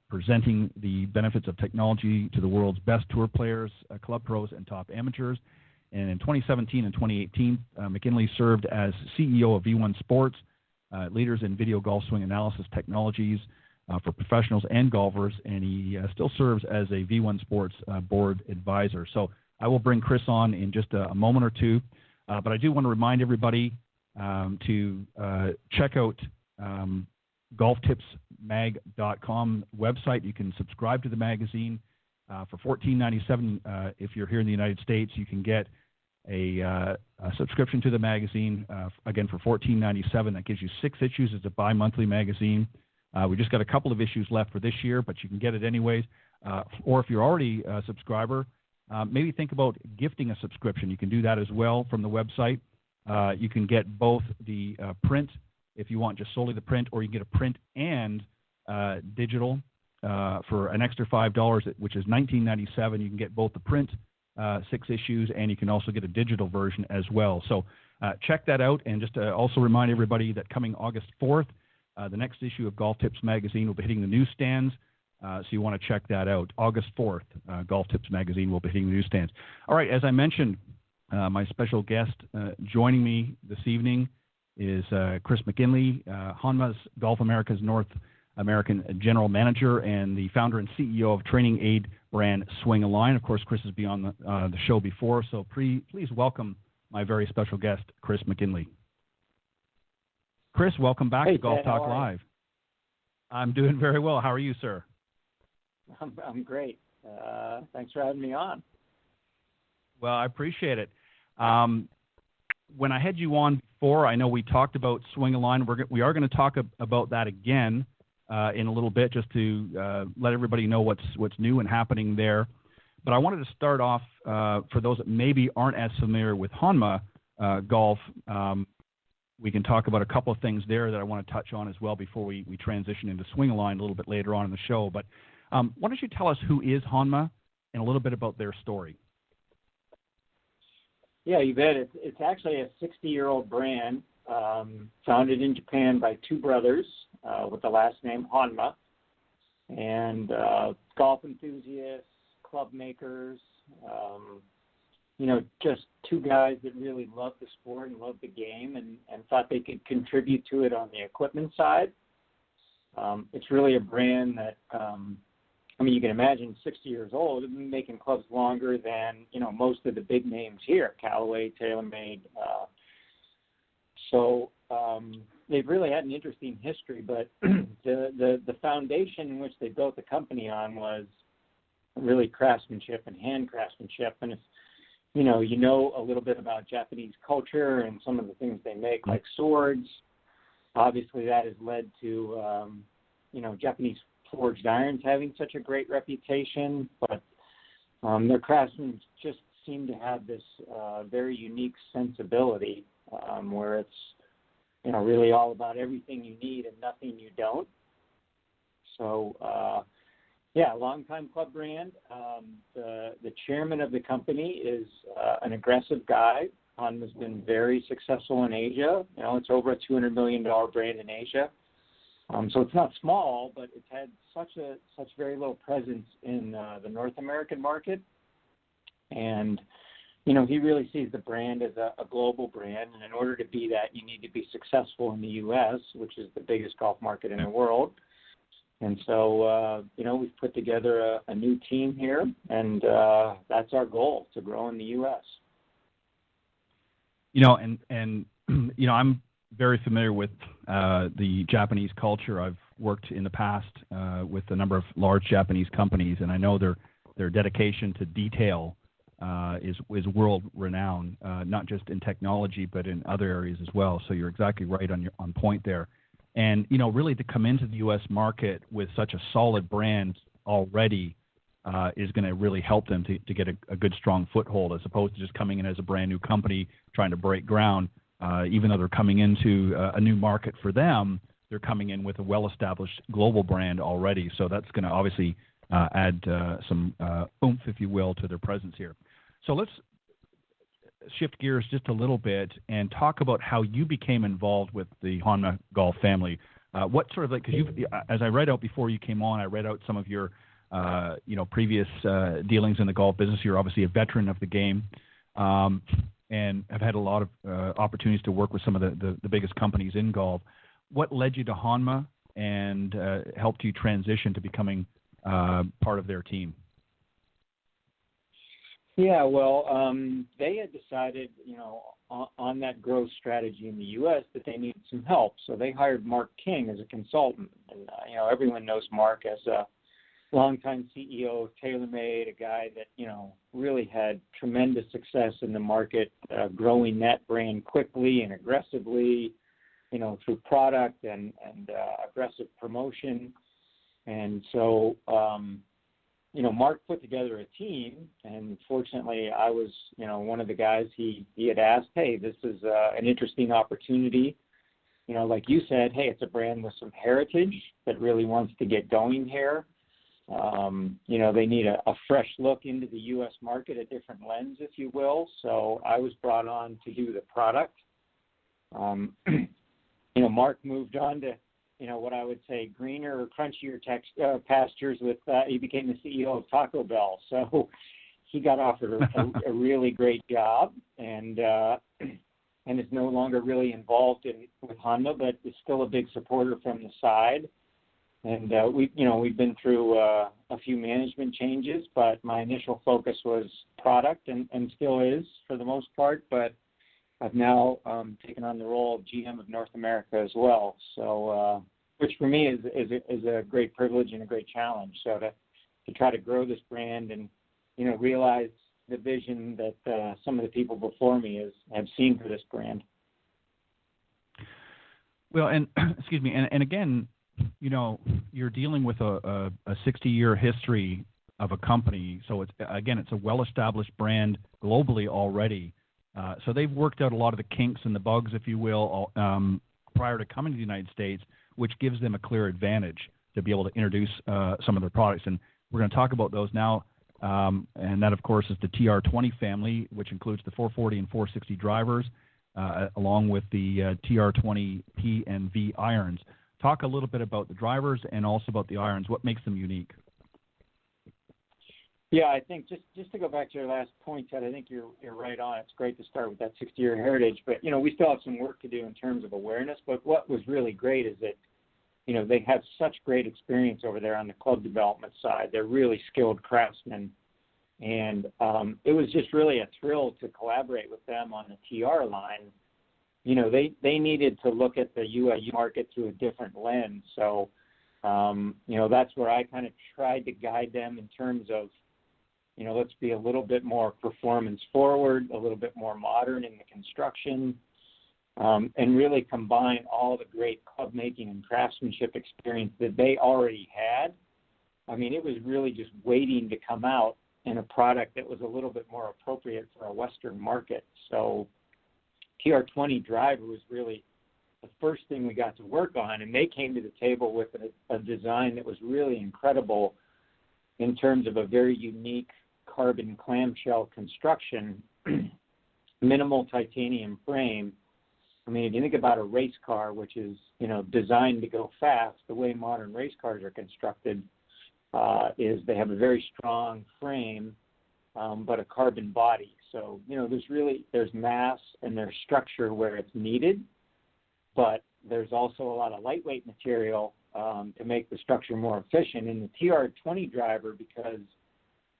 presenting the benefits of technology to the world's best tour players, club pros, and top amateurs. And in 2017 and 2018, McGinley served as CEO of V1 Sports, leaders in video golf swing analysis technologies for professionals and golfers, and he still serves as a V1 Sports board advisor. So I will bring Chris on in just a moment or two, but I do want to remind everybody to check out golftipsmag.com website. You can subscribe to the magazine for $14.97. If you're here in the United States, you can get a subscription to the magazine, again, for $14.97. That gives you 6 issues. It's a bi-monthly magazine. We just got a couple of issues left for this year, but you can get it anyways. Or if you're already a subscriber, maybe think about gifting a subscription. You can do that as well from the website. You can get both the print, if you want just solely the print, or you can get a print and digital for an extra $5, which is $19.97. You can get both the print 6 issues, and you can also get a digital version as well. So check that out, and just also remind everybody that coming August 4th, the next issue of Golf Tips Magazine will be hitting the newsstands, so you want to check that out. August 4th, Golf Tips Magazine will be hitting the newsstands. All right, as I mentioned, my special guest joining me this evening is Chris McGinley, Honma's Golf America's North American General Manager and the founder and CEO of training aid brand Swing a Line. Of course, Chris has been on the show before, so please welcome my very special guest, Chris McGinley. Chris, welcome back to Golf Talk Live. I'm doing very well. How are you, sir? I'm great. Thanks for having me on. Well, I appreciate it. When I had you on before, I know we talked about Swing a Line. We are going to talk about that again in a little bit, just to let everybody know what's new and happening there. But I wanted to start off, for those that maybe aren't as familiar with Honma Golf, we can talk about a couple of things there that I want to touch on as well before we transition into Swing a Line a little bit later on in the show. But why don't you tell us who is Honma and a little bit about their story? Yeah, you bet. It's actually a 60-year-old brand, founded in Japan by two brothers with the last name Honma, and golf enthusiasts, club makers, just two guys that really love the sport and love the game and thought they could contribute to it on the equipment side. It's really a brand that, you can imagine 60 years old, they've been making clubs longer than, most of the big names here, Callaway, TaylorMade. So they've really had an interesting history, but the foundation in which they built the company on was really craftsmanship and hand craftsmanship. And if you know a little bit about Japanese culture and some of the things they make, like swords, obviously that has led to Japanese forged irons having such a great reputation, but their craftsmen just seem to have this very unique sensibility where it's really all about everything you need and nothing you don't. So longtime club brand. The chairman of the company is an aggressive guy. Honma's been very successful in Asia. It's over a $200 million brand in Asia. So it's not small, but it's had such very low presence in the North American market. And, he really sees the brand as a global brand. And in order to be that, you need to be successful in the U.S., which is the biggest golf market in the world. And so, we've put together a new team here, and that's our goal, to grow in the U.S. I'm very familiar with the Japanese culture. I've worked in the past with a number of large Japanese companies, and I know their dedication to detail is world renowned, not just in technology but in other areas as well. So you're exactly right on point there. And really to come into the U.S. market with such a solid brand already is going to really help them to get a good strong foothold, as opposed to just coming in as a brand new company trying to break ground. Even though they're coming into a new market for them, they're coming in with a well-established global brand already. So that's going to obviously add some oomph, if you will, to their presence here. So let's shift gears just a little bit and talk about how you became involved with the Honma Golf family. What sort of because as I read out before you came on, I read out some of your previous dealings in the golf business. You're obviously a veteran of the game. And have had a lot of opportunities to work with some of the biggest companies in golf. What led you to Honma and helped you transition to becoming part of their team? Yeah, well, they had decided, on that growth strategy in the U.S. that they needed some help. So they hired Mark King as a consultant. And, everyone knows Mark as a longtime CEO of TaylorMade, a guy that, really had tremendous success in the market, growing that brand quickly and aggressively, through product and aggressive promotion. And so, Mark put together a team, and fortunately I was, one of the guys he had asked, hey, this is an interesting opportunity. Like you said, hey, it's a brand with some heritage that really wants to get going here. They need a fresh look into the U.S. market, a different lens, if you will. So I was brought on to do the product. Mark moved on to, what I would say greener or crunchier pastures with, he became the CEO of Taco Bell. So he got offered a really great job and is no longer really involved with Honma, but is still a big supporter from the side. And we've been through a few management changes, but my initial focus was product and still is for the most part. But I've now taken on the role of GM of North America as well. So, which for me is a great privilege and a great challenge. So to try to grow this brand and realize the vision that some of the people before me have seen for this brand. Well, and excuse me, and again, you're dealing with a 60-year history of a company. So it's a well-established brand globally already. So they've worked out a lot of the kinks and the bugs, if you will, prior to coming to the United States, which gives them a clear advantage to be able to introduce some of their products. And we're going to talk about those now. And that, of course, is the TR20 family, which includes the 440 and 460 drivers, along with the TR20 P and V irons. Talk a little bit about the drivers and also about the irons. What makes them unique? Yeah, I think just to go back to your last point, Ted, I think you're right on. It's great to start with that 60-year heritage, but we still have some work to do in terms of awareness. But what was really great is that they have such great experience over there on the club development side. They're really skilled craftsmen, and it was just really a thrill to collaborate with them on the TR line. They needed to look at the UAU market through a different lens. So, that's where I kind of tried to guide them in terms of, let's be a little bit more performance forward, a little bit more modern in the construction, and really combine all the great club making and craftsmanship experience that they already had. I mean, it was really just waiting to come out in a product that was a little bit more appropriate for a Western market. So TR20 driver was really the first thing we got to work on, and they came to the table with a design that was really incredible in terms of a very unique carbon clamshell construction, minimal titanium frame. I mean, if you think about a race car, which is, designed to go fast, the way modern race cars are constructed is they have a very strong frame, but a carbon body. So, there's mass and there's structure where it's needed, but there's also a lot of lightweight material to make the structure more efficient. In the TR20 driver, because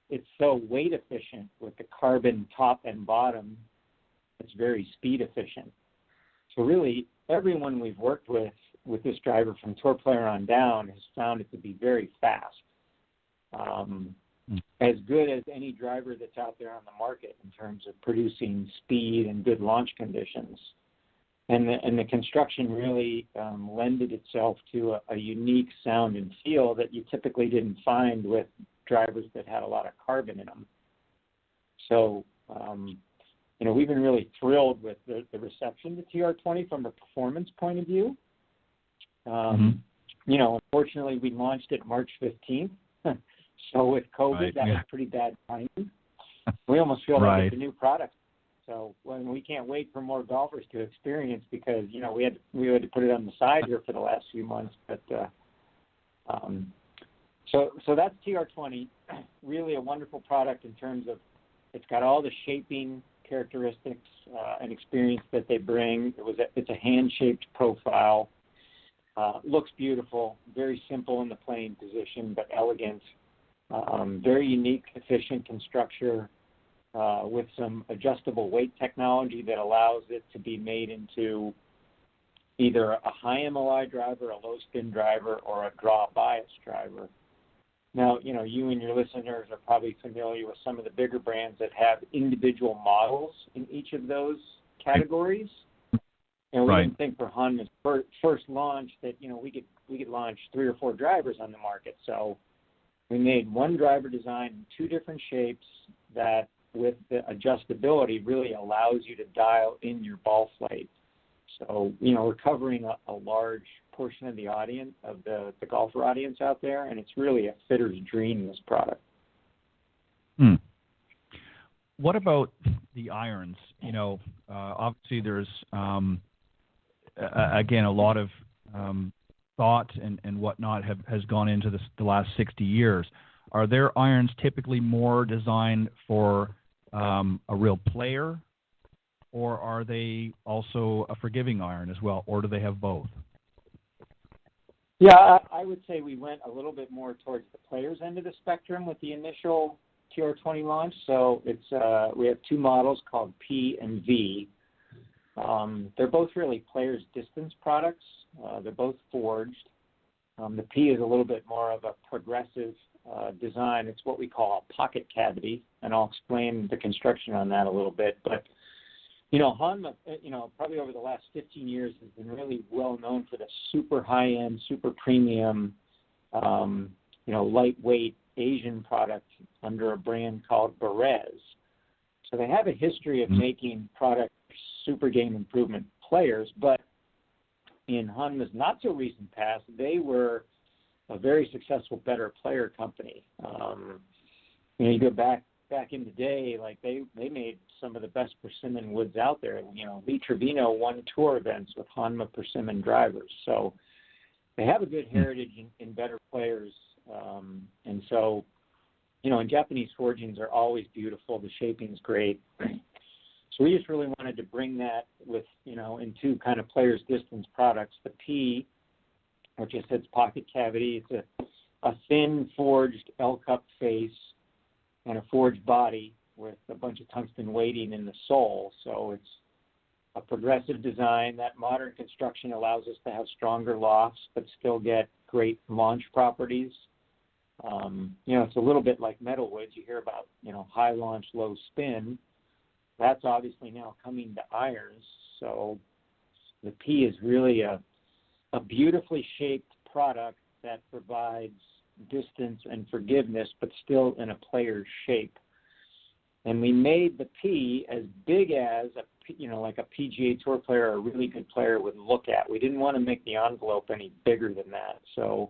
it's so weight efficient with the carbon top and bottom, it's very speed efficient. So really, everyone we've worked with this driver from Tour Player on down has found it to be very fast. As good as any driver that's out there on the market in terms of producing speed and good launch conditions. And the construction really lended itself to a unique sound and feel that you typically didn't find with drivers that had a lot of carbon in them. So, we've been really thrilled with the reception to TR20 from a performance point of view. Unfortunately, we launched it March 15th. So with COVID, that was pretty bad timing. We almost feel like it's a new product. So we can't wait for more golfers to experience because, we had to put it on the side here for the last few months. But so that's TR20, really a wonderful product in terms of it's got all the shaping characteristics and experience that they bring. It's a hand-shaped profile. Looks beautiful, very simple in the playing position, but elegant. Very unique, efficient construction with some adjustable weight technology that allows it to be made into either a high MOI driver, a low spin driver, or a draw bias driver. Now, you and your listeners are probably familiar with some of the bigger brands that have individual models in each of those categories. And we didn't think for Honma's first launch that, we could launch 3 or 4 drivers on the market. So we made one driver design in 2 different shapes that, with the adjustability, really allows you to dial in your ball flight. So, we're covering a large portion of the audience, of the golfer audience out there, and it's really a fitter's dream, this product. What about the irons? Obviously there's, again, a lot of thought and whatnot has gone into the last 60 years. Are their irons typically more designed for a real player, or are they also a forgiving iron as well, or do they have both? Yeah, I would say we went a little bit more towards the players' end of the spectrum with the initial TR20 launch. So it's we have 2 models called P and V. They're both really players' distance products. They're both forged. The P is a little bit more of a progressive design. It's what we call a pocket cavity, and I'll explain the construction on that a little bit. But, Honma, probably over the last 15 years has been really well known for the super high-end, super premium, lightweight Asian product under a brand called Berez. So they have a history of making product super game improvement players, but in Honma's not so recent past, they were a very successful better player company. You go back in the day, like they made some of the best persimmon woods out there. Lee Trevino won tour events with Honma persimmon drivers. So they have a good heritage in better players. And so, and Japanese forgings are always beautiful. The shaping's great. So we just really wanted to bring that with, in two kind of players' distance products. The P, which is its pocket cavity. It's a thin forged L-cup face and a forged body with a bunch of tungsten weighting in the sole. So it's a progressive design. That modern construction allows us to have stronger lofts but still get great launch properties. It's a little bit like metal woods. You hear about, high launch, low spin. That's obviously now coming to irons. So the P is really a beautifully shaped product that provides distance and forgiveness, but still in a player's shape. And we made the P as big as like a PGA Tour player or a really good player would look at. We didn't want to make the envelope any bigger than that. So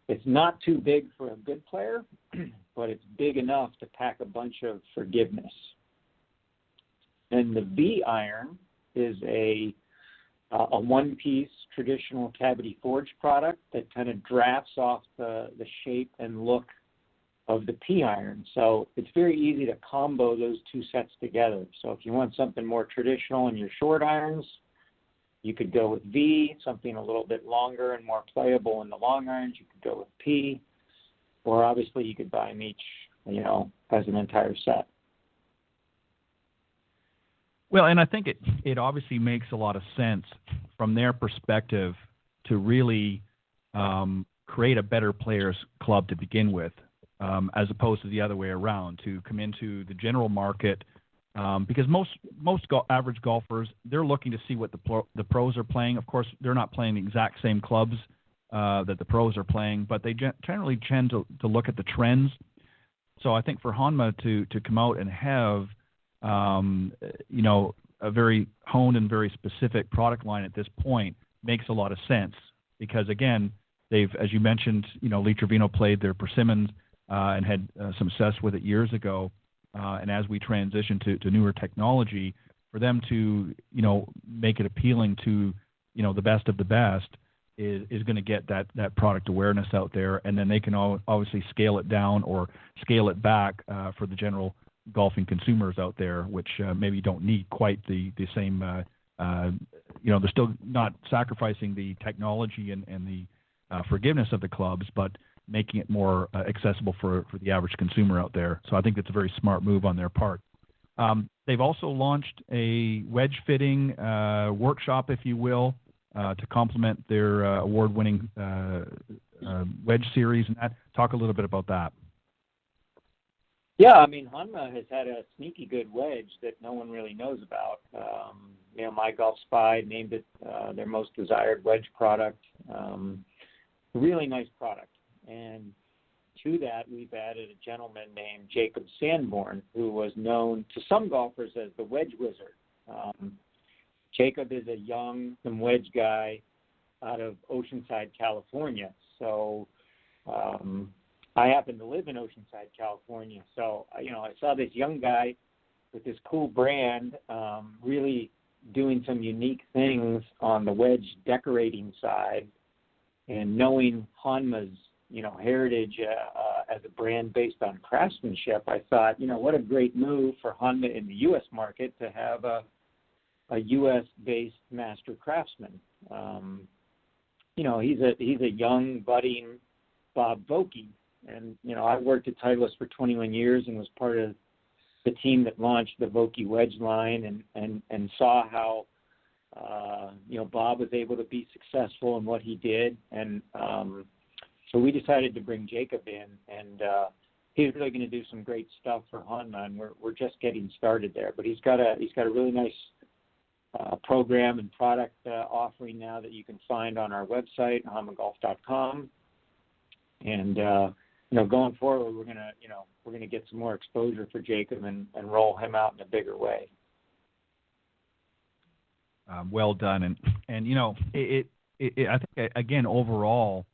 it's not too big for a good player, but it's big enough to pack a bunch of forgiveness. And the V iron is a one-piece traditional cavity forged product that kind of drafts off the shape and look of the P iron. So it's very easy to combo those two sets together. So if you want something more traditional in your short irons, you could go with V. Something a little bit longer and more playable in the long irons, you could go with P. Or obviously you could buy them each, as an entire set. Well, and I think it obviously makes a lot of sense from their perspective to really create a better players club to begin with, as opposed to the other way around, to come into the general market, because most average golfers, they're looking to see what the pros are playing. Of course, they're not playing the exact same clubs that the pros are playing, but they generally tend to look at the trends. So I think for Honma to come out and have a very honed and very specific product line at this point makes a lot of sense because, again, they've, as you mentioned, Lee Trevino played their persimmons and had some success with it years ago. And as we transition to newer technology, for them to, make it appealing to, the best of the best is going to get that product awareness out there. And then they can obviously scale it down or scale it back for the general golfing consumers out there, which maybe don't need quite the same, they're still not sacrificing the technology and the forgiveness of the clubs, but making it more accessible for the average consumer out there. So I think that's a very smart move on their part. They've also launched a wedge fitting workshop, if you will, to complement their award-winning wedge series. And talk a little bit about that. Yeah, Honma has had a sneaky good wedge that no one really knows about. My Golf Spy named it their most desired wedge product. Really nice product. And to that, we've added a gentleman named Jacob Sanborn, who was known to some golfers as the wedge wizard. Jacob is a young wedge guy out of Oceanside, California. So I happen to live in Oceanside, California. So, I saw this young guy with this cool brand really doing some unique things on the wedge decorating side. And knowing Honma's, heritage as a brand based on craftsmanship, I thought, what a great move for Honma in the U.S. market to have a U.S.-based master craftsman. He's a young, budding Bob Vokey. And, I worked at Titleist for 21 years and was part of the team that launched the Vokey wedge line and saw how, Bob was able to be successful in what he did. And so we decided to bring Jacob in, and he's really going to do some great stuff for Honma, and we're just getting started there. But he's got a really nice program and product offering now that you can find on our website, honmagolf.com. And going forward, we're gonna get some more exposure for Jacob and roll him out in a bigger way. Well done, and I think again overall,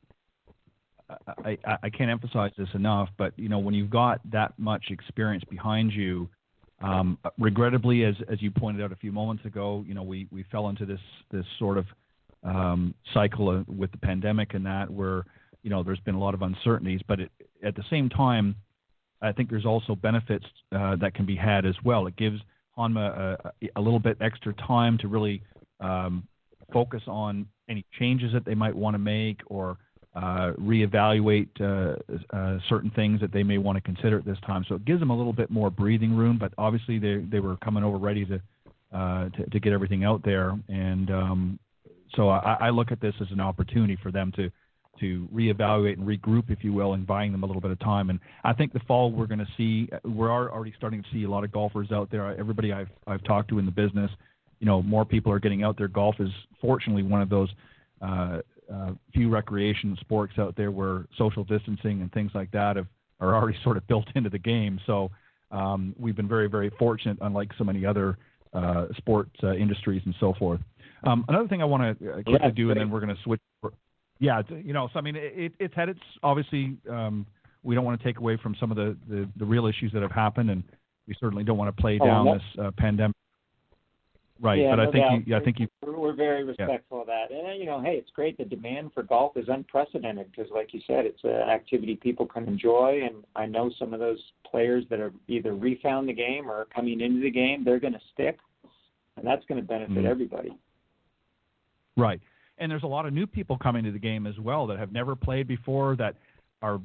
I can't emphasize this enough, but when you've got that much experience behind you, regrettably, as you pointed out a few moments ago, we fell into this sort of cycle with the pandemic and that where there's been a lot of uncertainties, but at the same time, I think there's also benefits that can be had as well. It gives Honma a little bit extra time to really focus on any changes that they might want to make or reevaluate certain things that they may want to consider at this time. So it gives them a little bit more breathing room, but obviously they were coming over ready to get everything out there. And so I look at this as an opportunity for them to reevaluate and regroup, if you will, and buying them a little bit of time. And I think the fall we're already starting to see a lot of golfers out there. Everybody I've talked to in the business, more people are getting out there. Golf is fortunately one of those few recreation sports out there where social distancing and things like that are already sort of built into the game. So we've been very, very fortunate, unlike so many other sports industries and so forth. Another thing I want to quickly do, and then we're going to switch. Yeah, so I mean, it's had its, obviously, we don't want to take away from some of the real issues that have happened, and we certainly don't want to play down this pandemic. Right, yeah, but no I think we're very respectful of that. And hey, it's great. The demand for golf is unprecedented because, like you said, it's an activity people can enjoy. And I know some of those players that are either refound the game or coming into the game, they're going to stick, and that's going to benefit everybody. Right, and there's a lot of new people coming to the game as well that have never played before, that are,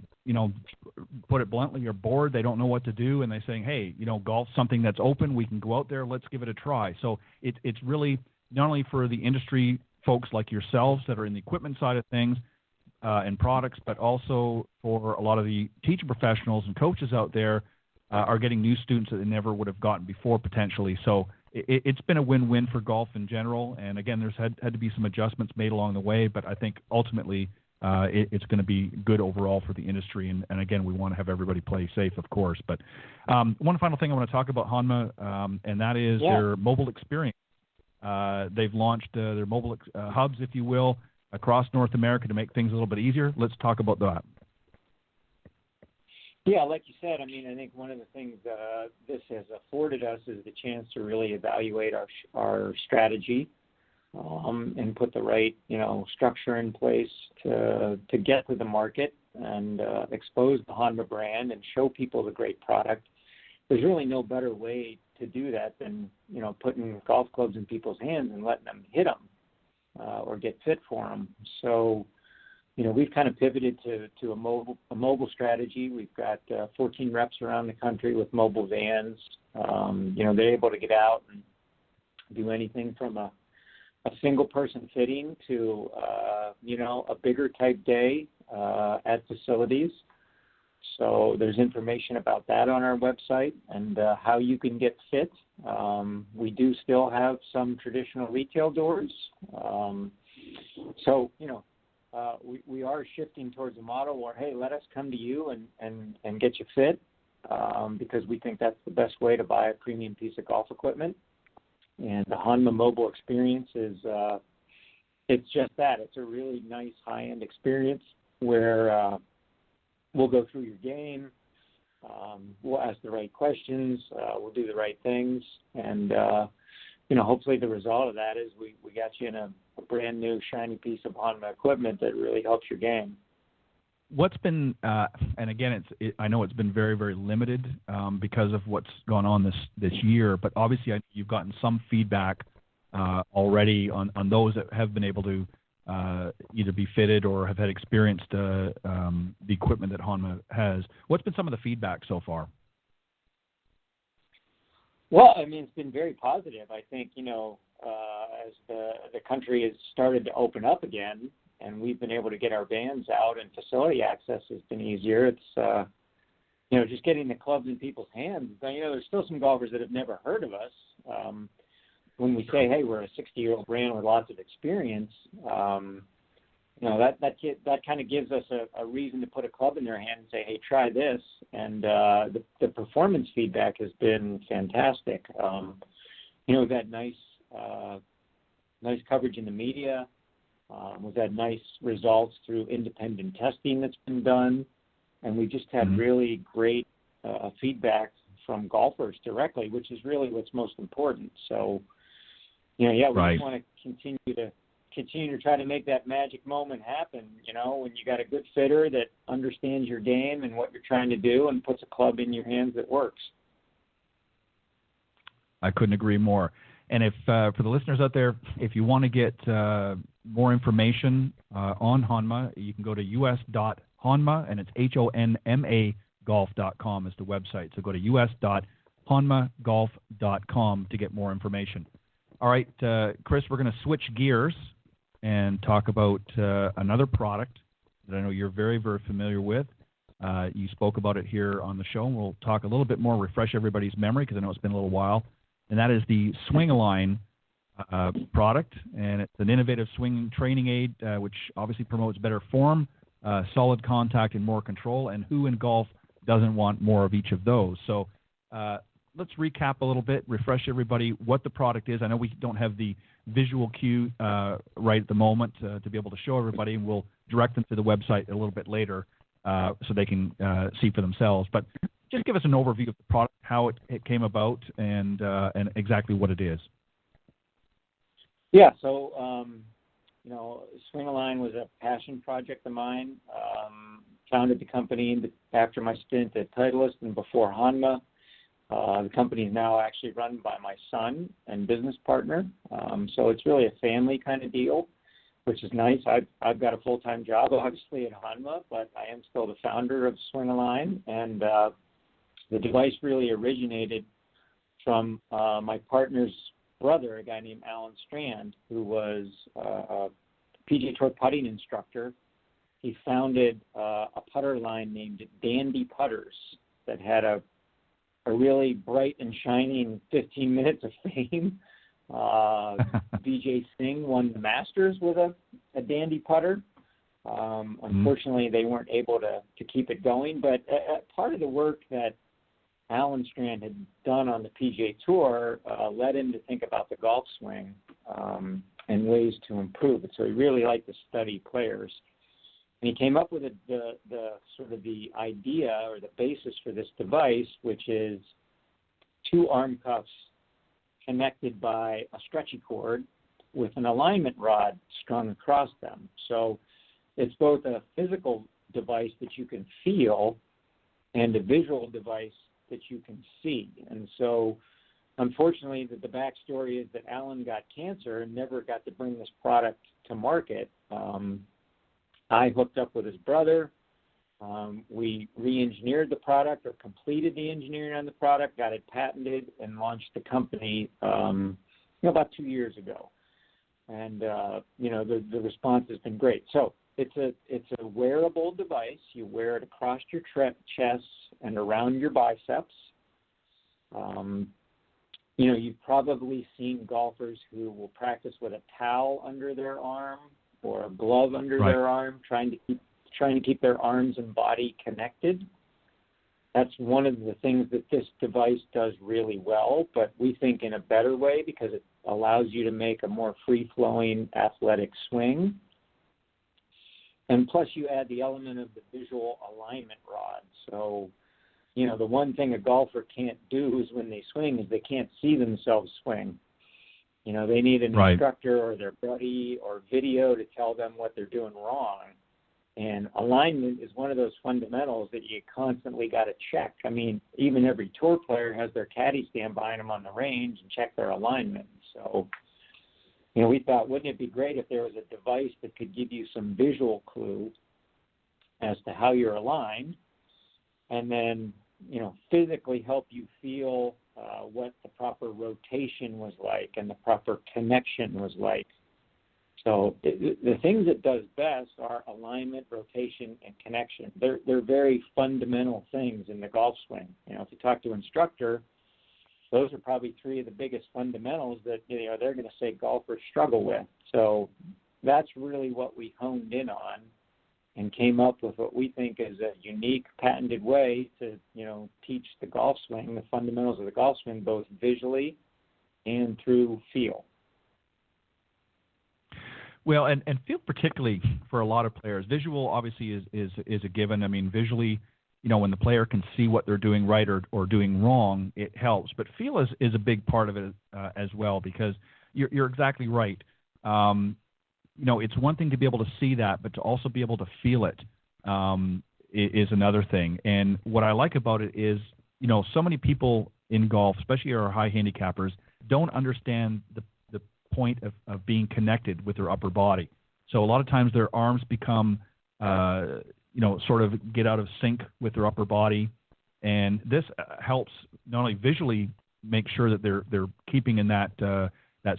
put it bluntly, are bored. They don't know what to do, and they're saying, hey, golf's something that's open. We can go out there. Let's give it a try. So it's really not only for the industry folks like yourselves that are in the equipment side of things and products, but also for a lot of the teaching professionals and coaches out there are getting new students that they never would have gotten before potentially. So it's been a win-win for golf in general. And again, there's had to be some adjustments made along the way, but I think ultimately it's going to be good overall for the industry. And again, we want to have everybody play safe, of course. But one final thing I want to talk about Honma, and that is their mobile experience. They've launched their mobile hubs, if you will, across North America to make things a little bit easier. Let's talk about that. Yeah, like you said, I mean, I think one of the things this has afforded us is the chance to really evaluate our strategy and put the right, structure in place to get to the market and expose the Honma brand and show people the great product. There's really no better way to do that than, putting golf clubs in people's hands and letting them hit them or get fit for them. So, we've kind of pivoted to a mobile strategy. We've got 14 reps around the country with mobile vans. They're able to get out and do anything from a single person fitting to, a bigger type day at facilities. So there's information about that on our website and how you can get fit. We do still have some traditional retail doors. We are shifting towards a model where, hey, let us come to you and get you fit because we think that's the best way to buy a premium piece of golf equipment. And the Honma mobile experience is it's just that. It's a really nice high-end experience where we'll go through your game, we'll ask the right questions, we'll do the right things, and hopefully the result of that is we got you in a brand new shiny piece of Honma equipment that really helps your game. What's been, and again, I know it's been very, very limited because of what's gone on this year, but obviously you've gotten some feedback already on those that have been able to either be fitted or have had experienced the equipment that Honma has. What's been some of the feedback so far? Well, I mean, it's been very positive. I think, as the country has started to open up again and we've been able to get our vans out and facility access has been easier. It's, just getting the clubs in people's hands. There's still some golfers that have never heard of us. When we say, hey, we're a 60-year-old brand with lots of experience, that kind of gives us a reason to put a club in their hand and say, hey, try this. And the performance feedback has been fantastic. We've had nice coverage in the media. We've had nice results through independent testing that's been done, and we just had really great feedback from golfers directly, which is really what's most important. So, we just want to continue to try to make that magic moment happen, when you got a good fitter that understands your game and what you're trying to do and puts a club in your hands that works. I couldn't agree more. And if for the listeners out there, if you want to get more information on Honma, you can go to us.honma, and it's HONMA golf.com is the website. So go to us.honmagolf.com to get more information. All right, Chris, we're going to switch gears and talk about another product that I know you're very, very familiar with. You spoke about it here on the show, and we'll talk a little bit more, refresh everybody's memory, because I know it's been a little while. And that is the Swing-A-Line product, and it's an innovative swing training aid, which obviously promotes better form, solid contact, and more control. And who in golf doesn't want more of each of those? So let's recap a little bit, refresh everybody what the product is. I know we don't have the visual cue right at the moment to be able to show everybody, and we'll direct them to the website a little bit later so they can see for themselves. But just give us an overview of the product, how it came about, and exactly what it is. Yeah, so, Swing-A-Line was a passion project of mine. Founded the company after my stint at Titleist and before Honma. The company is now actually run by my son and business partner. So it's really a family kind of deal, which is nice. I've got a full-time job, obviously, at Honma, but I am still the founder of Swing-A-Line. And the device really originated from my partner's brother, a guy named Alan Strand, who was a PGA Tour putting instructor. He founded a putter line named Dandy Putters that had a really bright and shining 15 minutes of fame. Vijay Singh won the Masters with a Dandy putter. Unfortunately, they weren't able to keep it going, but part of the work that Alan Strand had done on the PGA Tour led him to think about the golf swing and ways to improve it. So he really liked to study players. And he came up with the sort of the idea or the basis for this device, which is two arm cuffs connected by a stretchy cord with an alignment rod strung across them. So it's both a physical device that you can feel and a visual device that you can see. And so, unfortunately, the backstory is that Alan got cancer and never got to bring this product to market. I hooked up with his brother. We re-engineered the product, or completed the engineering on the product, got it patented, and launched the company about 2 years ago. And the response has been great. So it's a wearable device. You wear it across your chest and around your biceps. You've probably seen golfers who will practice with a towel under their arm or a glove under their arm, trying to keep their arms and body connected. That's one of the things that this device does really well, but we think in a better way, because it allows you to make a more free-flowing athletic swing. And plus you add the element of the visual alignment rod. So, the one thing a golfer can't do is when they swing is they can't see themselves swing. They need an instructor or their buddy or video to tell them what they're doing wrong. And alignment is one of those fundamentals that you constantly got to check. I mean, even every tour player has their caddy stand by them on the range and check their alignment. So, we thought, wouldn't it be great if there was a device that could give you some visual clue as to how you're aligned, and then, physically help you feel what the proper rotation was like and the proper connection was like. So the things it does best are alignment, rotation, and connection. They're very fundamental things in the golf swing. If you talk to an instructor, those are probably three of the biggest fundamentals that they're going to say golfers struggle with. So that's really what we honed in on and came up with what we think is a unique, patented way to teach the golf swing, the fundamentals of the golf swing, both visually and through feel. Well, and feel particularly for a lot of players, visual obviously is a given. I mean, visually, when the player can see what they're doing right or doing wrong, it helps. But feel is a big part of it as well, because you're exactly right. It's one thing to be able to see that, but to also be able to feel it is another thing. And what I like about it is, so many people in golf, especially our high handicappers, don't understand the point of being connected with their upper body. So a lot of times their arms become, sort of get out of sync with their upper body. And this helps not only visually make sure that they're keeping in that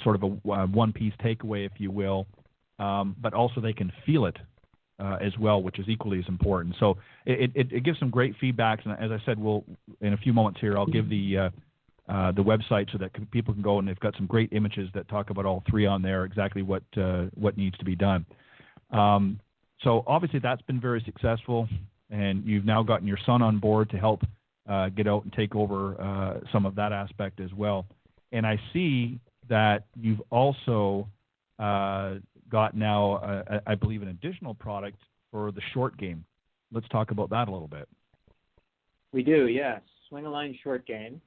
sort of a one-piece takeaway, if you will, but also they can feel it as well, which is equally as important. So it gives some great feedbacks. And as I said, in a few moments here, I'll give the website so that people can go, and they've got some great images that talk about all three on there, exactly what needs to be done. So obviously that's been very successful, and you've now gotten your son on board to help get out and take over some of that aspect as well. And I see that you've also got now, I believe, an additional product for the short game. Let's talk about that a little bit. We do, yes. Swing-a-line short game.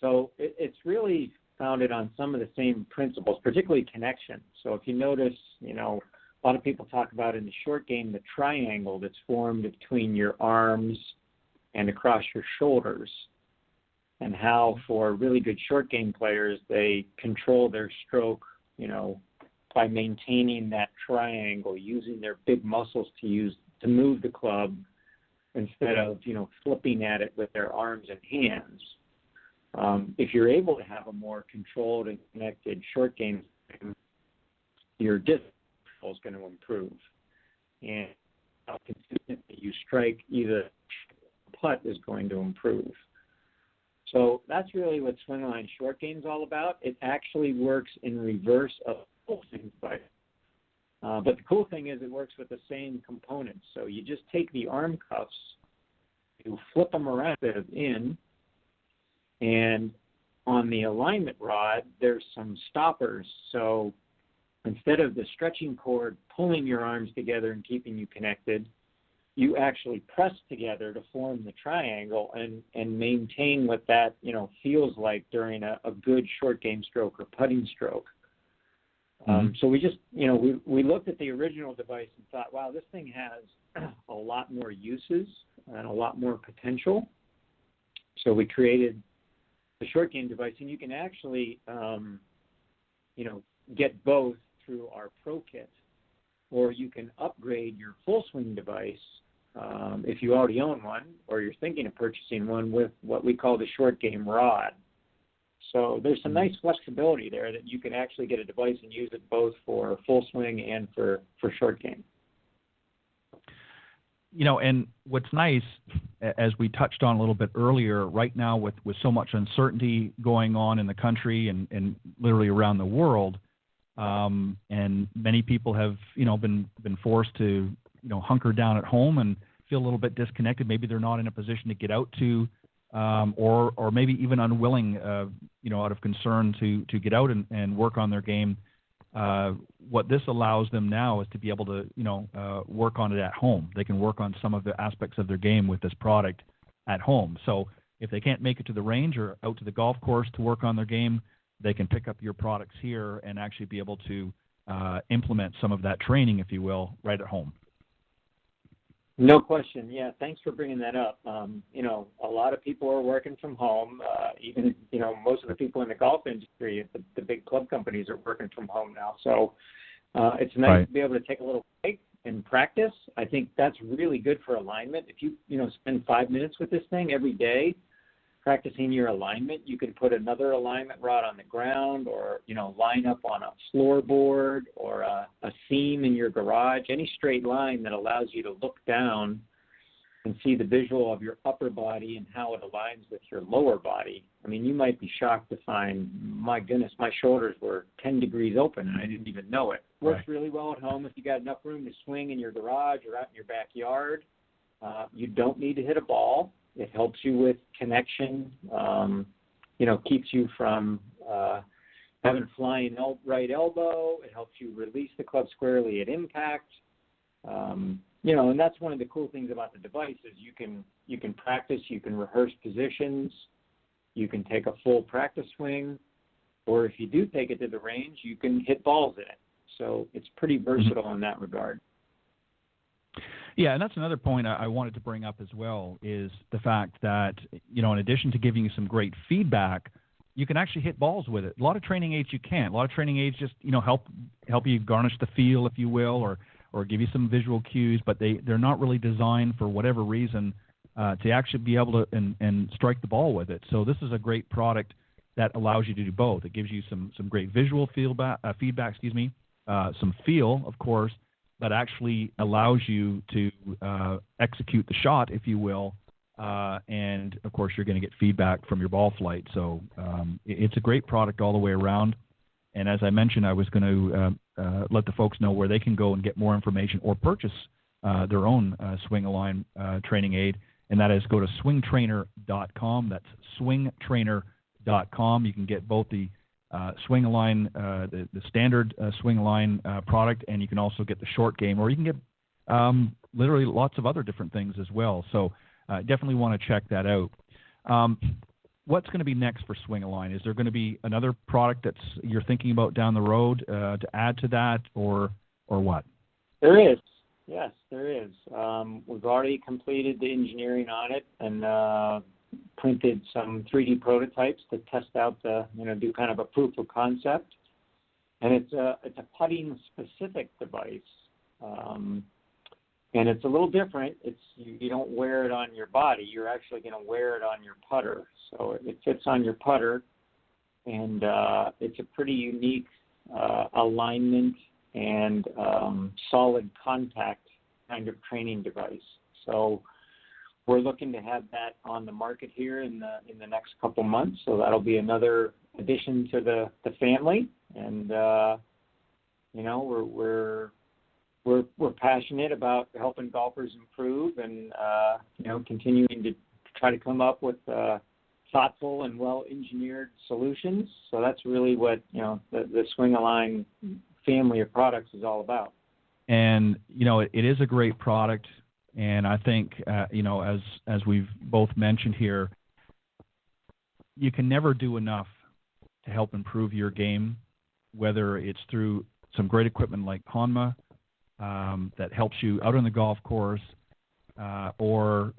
So it's really founded on some of the same principles, particularly connection. So if you notice, a lot of people talk about in the short game the triangle that's formed between your arms and across your shoulders, and how for really good short game players, they control their stroke, by maintaining that triangle, using their big muscles to move the club instead of, flipping at it with their arms and hands. If you're able to have a more controlled and connected short game, your distance is going to improve. And how consistently you strike either putt is going to improve. So that's really what swing-a-line short game is all about. It actually works in reverse of full swing device. But the cool thing is it works with the same components. So you just take the arm cuffs, you flip them around instead of in, and on the alignment rod, there's some stoppers. So instead of the stretching cord pulling your arms together and keeping you connected, you actually press together to form the triangle and maintain what that, feels like during a good short game stroke or putting stroke. So we just, we looked at the original device and thought, wow, this thing has a lot more uses and a lot more potential. So we created the short game device, and you can actually, get both through our Pro Kit, or you can upgrade your full swing device if you already own one, or you're thinking of purchasing one, with what we call the short game rod. So there's some nice flexibility there that you can actually get a device and use it both for full swing and for short game. And what's nice, as we touched on a little bit earlier, right now with so much uncertainty going on in the country and literally around the world, and many people have, been forced to, hunker down at home and feel a little bit disconnected. Maybe they're not in a position to get out to, or maybe even unwilling, out of concern to get out and work on their game. What this allows them now is to be able to, work on it at home. They can work on some of the aspects of their game with this product at home. So if they can't make it to the range or out to the golf course to work on their game, they can pick up your products here and actually be able to implement some of that training, if you will, right at home. No question. Yeah, thanks for bringing that up. A lot of people are working from home. Even, most of the people in the golf industry, the big club companies are working from home now. So it's nice to be able to take a little break and practice. I think that's really good for alignment. If you, spend 5 minutes with this thing every day, practicing your alignment, you can put another alignment rod on the ground, or, line up on a floorboard or a seam in your garage, any straight line that allows you to look down and see the visual of your upper body and how it aligns with your lower body. I mean, you might be shocked to find, my goodness, my shoulders were 10 degrees open and I didn't even know it. Works really well at home if you got enough room to swing in your garage or out in your backyard. You don't need to hit a ball. It helps you with connection, keeps you from, having a flying right elbow. It helps you release the club squarely at impact. And that's one of the cool things about the device is you can practice, you can rehearse positions, you can take a full practice swing, or if you do take it to the range, you can hit balls in it. So it's pretty versatile in that regard. Yeah, and that's another point I wanted to bring up as well is the fact that, in addition to giving you some great feedback, you can actually hit balls with it. A lot of training aids you can't. A lot of training aids just, help you garnish the feel, if you will, or give you some visual cues, but they're not really designed for whatever reason to actually be able to and strike the ball with it. So this is a great product that allows you to do both. It gives you some great visual feedback, some feel, of course, but actually allows you to execute the shot, if you will, and, of course, you're going to get feedback from your ball flight. So it's a great product all the way around. And as I mentioned, I was going to let the folks know where they can go and get more information or purchase their own Swing-A-Line training aid, and that is go to swingtrainer.com. That's swingtrainer.com. You can get both the Swing-A-Line, the standard Swing-A-Line product, and you can also get the short game, or you can get literally lots of other different things as well. So definitely want to check that out. What's going to be next for Swing-A-Line? Is there going to be another product you're thinking about down the road to add to that, or what? There is. Yes, there is. We've already completed the engineering on it and printed some 3D prototypes to test out do kind of a proof of concept. And it's a putting specific device. And it's a little different. You don't wear it on your body. You're actually going to wear it on your putter. So it fits on your putter, and it's a pretty unique alignment and solid contact kind of training device. So we're looking to have that on the market here in the next couple months. So that'll be another addition to the family, and we're passionate about helping golfers improve and continuing to try to come up with thoughtful and well-engineered solutions. So that's really what the Swing-A-Line family of products is all about. And it is a great product, and I think as we've both mentioned here, you can never do enough to help improve your game, whether it's through some great equipment like Honma that helps you out on the golf course, or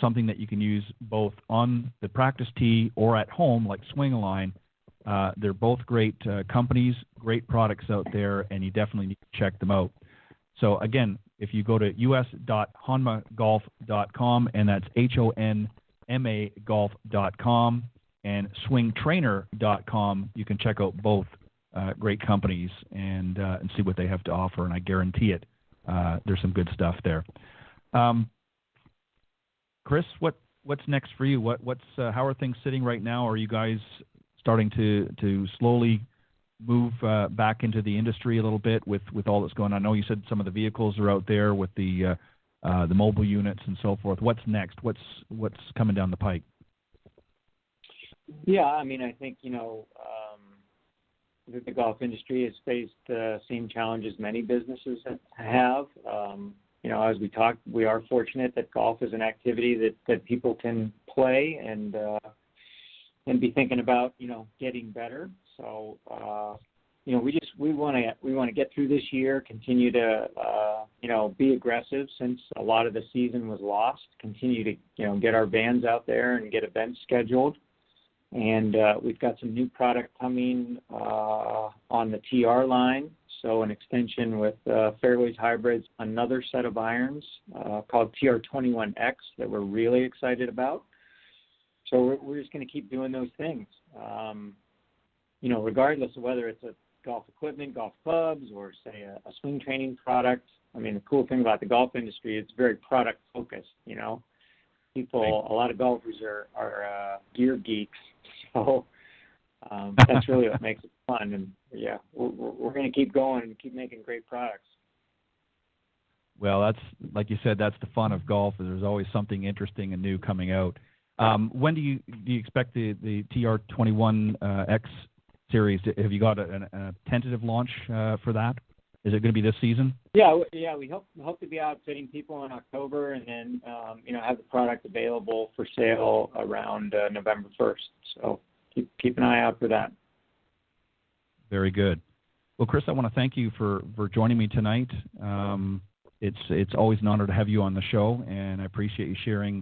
something that you can use both on the practice tee or at home like Swing-A-Line. They're both great companies, great products out there, and you definitely need to check them out. So again, if you go to us.honmagolf.com, and that's HONMA golf.com, and swingtrainer.com, you can check out both great companies and see what they have to offer, and I guarantee it, there's some good stuff there. Chris, what's next for you? How are things sitting right now? Are you guys starting to slowly move back into the industry a little bit with all that's going on? I know you said some of the vehicles are out there with the mobile units and so forth. What's next? What's coming down the pike? Yeah, I mean, I think the golf industry has faced the same challenges many businesses have. As we talked, we are fortunate that golf is an activity that people can play and be thinking about, getting better. So, we want to get through this year, continue to, be aggressive since a lot of the season was lost, continue to, get our bands out there and get events scheduled. And we've got some new product coming on the TR line. So an extension with Fairways Hybrids, another set of irons called TR21X that we're really excited about. So we're just going to keep doing those things. Regardless of whether it's a golf equipment, golf clubs, or say a swing training product. I mean, the cool thing about the golf industry, it's very product focused. People, a lot of golfers are gear geeks, so that's really what makes it fun. And yeah, we're going to keep going and keep making great products. Well, that's, like you said, that's the fun of golf. There's always something interesting and new coming out. When do you expect the TR21X series. Have you got a tentative launch for that? Is it going to be this season? Yeah. We hope to be outfitting people in October, and then have the product available for sale around November 1st. So keep an eye out for that. Very good. Well, Chris, I want to thank you for joining me tonight. It's always an honor to have you on the show, and I appreciate you sharing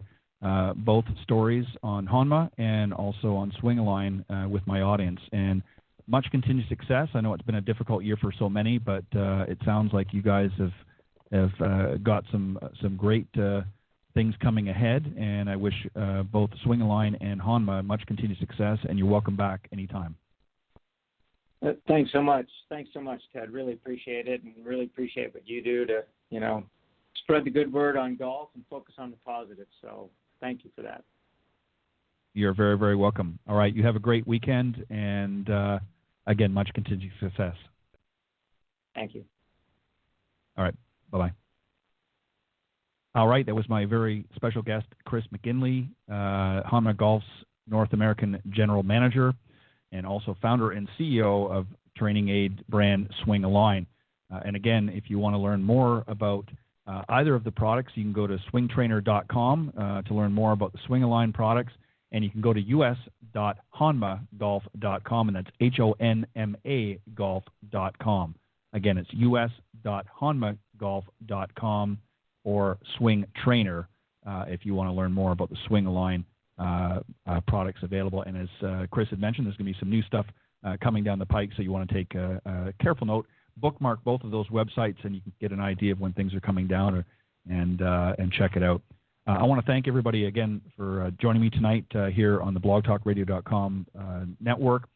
both stories on Honma and also on Swing-A-Line with my audience. And much continued success. I know it's been a difficult year for so many, but it sounds like you guys have got some great things coming ahead, and I wish both Swing-A-Line and Honma much continued success, and you're welcome back anytime. Thanks so much, Ted. Really appreciate it, and really appreciate what you do to, spread the good word on golf and focus on the positive. So thank you for that. You're very, very welcome. All right, you have a great weekend, and again, much continued success. Thank you. All right, bye-bye. All right, that was my very special guest, Chris McGinley, Honma Golf's North American General Manager, and also founder and CEO of training aid brand Swing-A-Line. And again, if you want to learn more about either of the products, you can go to swingtrainer.com to learn more about the Swing-A-Line products, and you can go to us.honmagolf.com, and that's HONMA golf.com. Again, it's us.honmagolf.com or Swing Trainer if you want to learn more about the Swing-A-Line products available. And as Chris had mentioned, there's going to be some new stuff coming down the pike, so you want to take a careful note. Bookmark both of those websites, and you can get an idea of when things are coming down and check it out. I want to thank everybody again for joining me tonight here on the blogtalkradio.com network.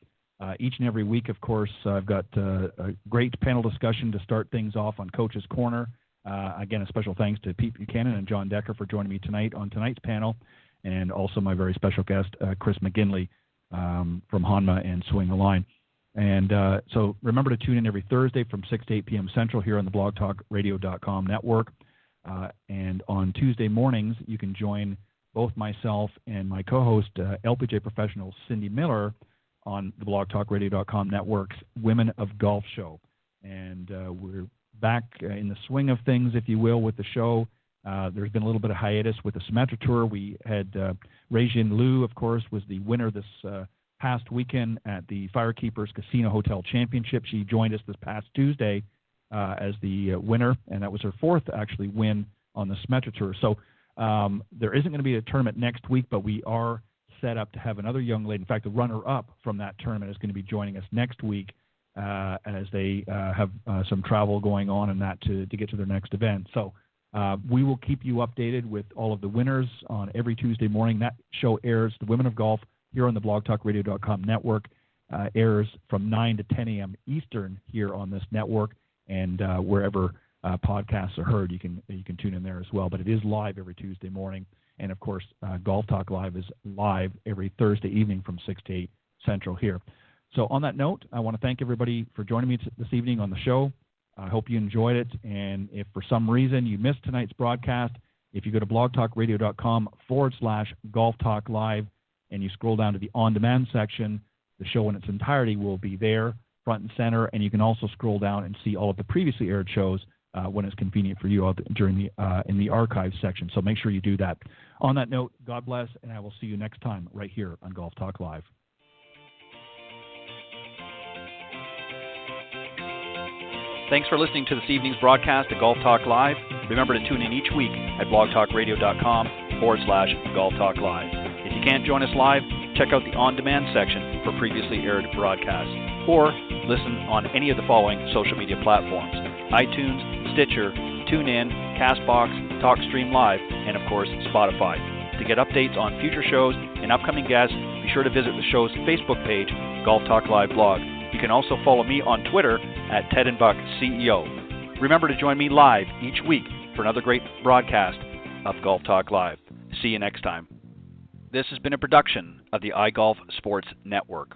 Each and every week, of course, I've got a great panel discussion to start things off on Coach's Corner. Again, a special thanks to Pete Buchanan and John Decker for joining me tonight on tonight's panel, and also my very special guest, Chris McGinley from Honma and Swing-A-Line. And so remember to tune in every Thursday from 6 to 8 p.m. Central here on the blogtalkradio.com network. And on Tuesday mornings, you can join both myself and my co-host, LPGA professional Cindy Miller, on the blogtalkradio.com network's Women of Golf show. And we're back in the swing of things, if you will, with the show. There's been a little bit of hiatus with the Symetra Tour. We had Rejin Liu, of course, was the winner this past weekend at the Firekeepers Casino Hotel Championship. She joined us this past Tuesday as the winner, and that was her fourth, actually, win on the Symetra Tour. So there isn't going to be a tournament next week, but we are set up to have another young lady. In fact, the runner-up from that tournament is going to be joining us next week as they have some travel going on and that to get to their next event. So we will keep you updated with all of the winners on every Tuesday morning. That show airs, the Women of Golf, here on the blogtalkradio.com network, airs from 9 to 10 a.m. Eastern here on this network, and wherever podcasts are heard, you can tune in there as well. But it is live every Tuesday morning, and of course, Golf Talk Live is live every Thursday evening from 6 to 8 Central here. So on that note, I want to thank everybody for joining me this evening on the show. I hope you enjoyed it, and if for some reason you missed tonight's broadcast, if you go to blogtalkradio.com/Golf Talk Live and you scroll down to the on-demand section, the show in its entirety will be there, front and center, and you can also scroll down and see all of the previously aired shows when it's convenient for you during in the archive section. So make sure you do that. On that note, God bless, and I will see you next time right here on Golf Talk Live. Thanks for listening to this evening's broadcast of Golf Talk Live. Remember to tune in each week at blogtalkradio.com/Golf Talk Live. If you can't join us live, check out the on-demand section for previously aired broadcasts, or listen on any of the following social media platforms: iTunes, Stitcher, TuneIn, CastBox, TalkStream Live, and of course, Spotify. To get updates on future shows and upcoming guests, be sure to visit the show's Facebook page, Golf Talk Live Blog. You can also follow me on Twitter at Ted and Buck CEO. Remember to join me live each week for another great broadcast of Golf Talk Live. See you next time. This has been a production of the iGolf Sports Network.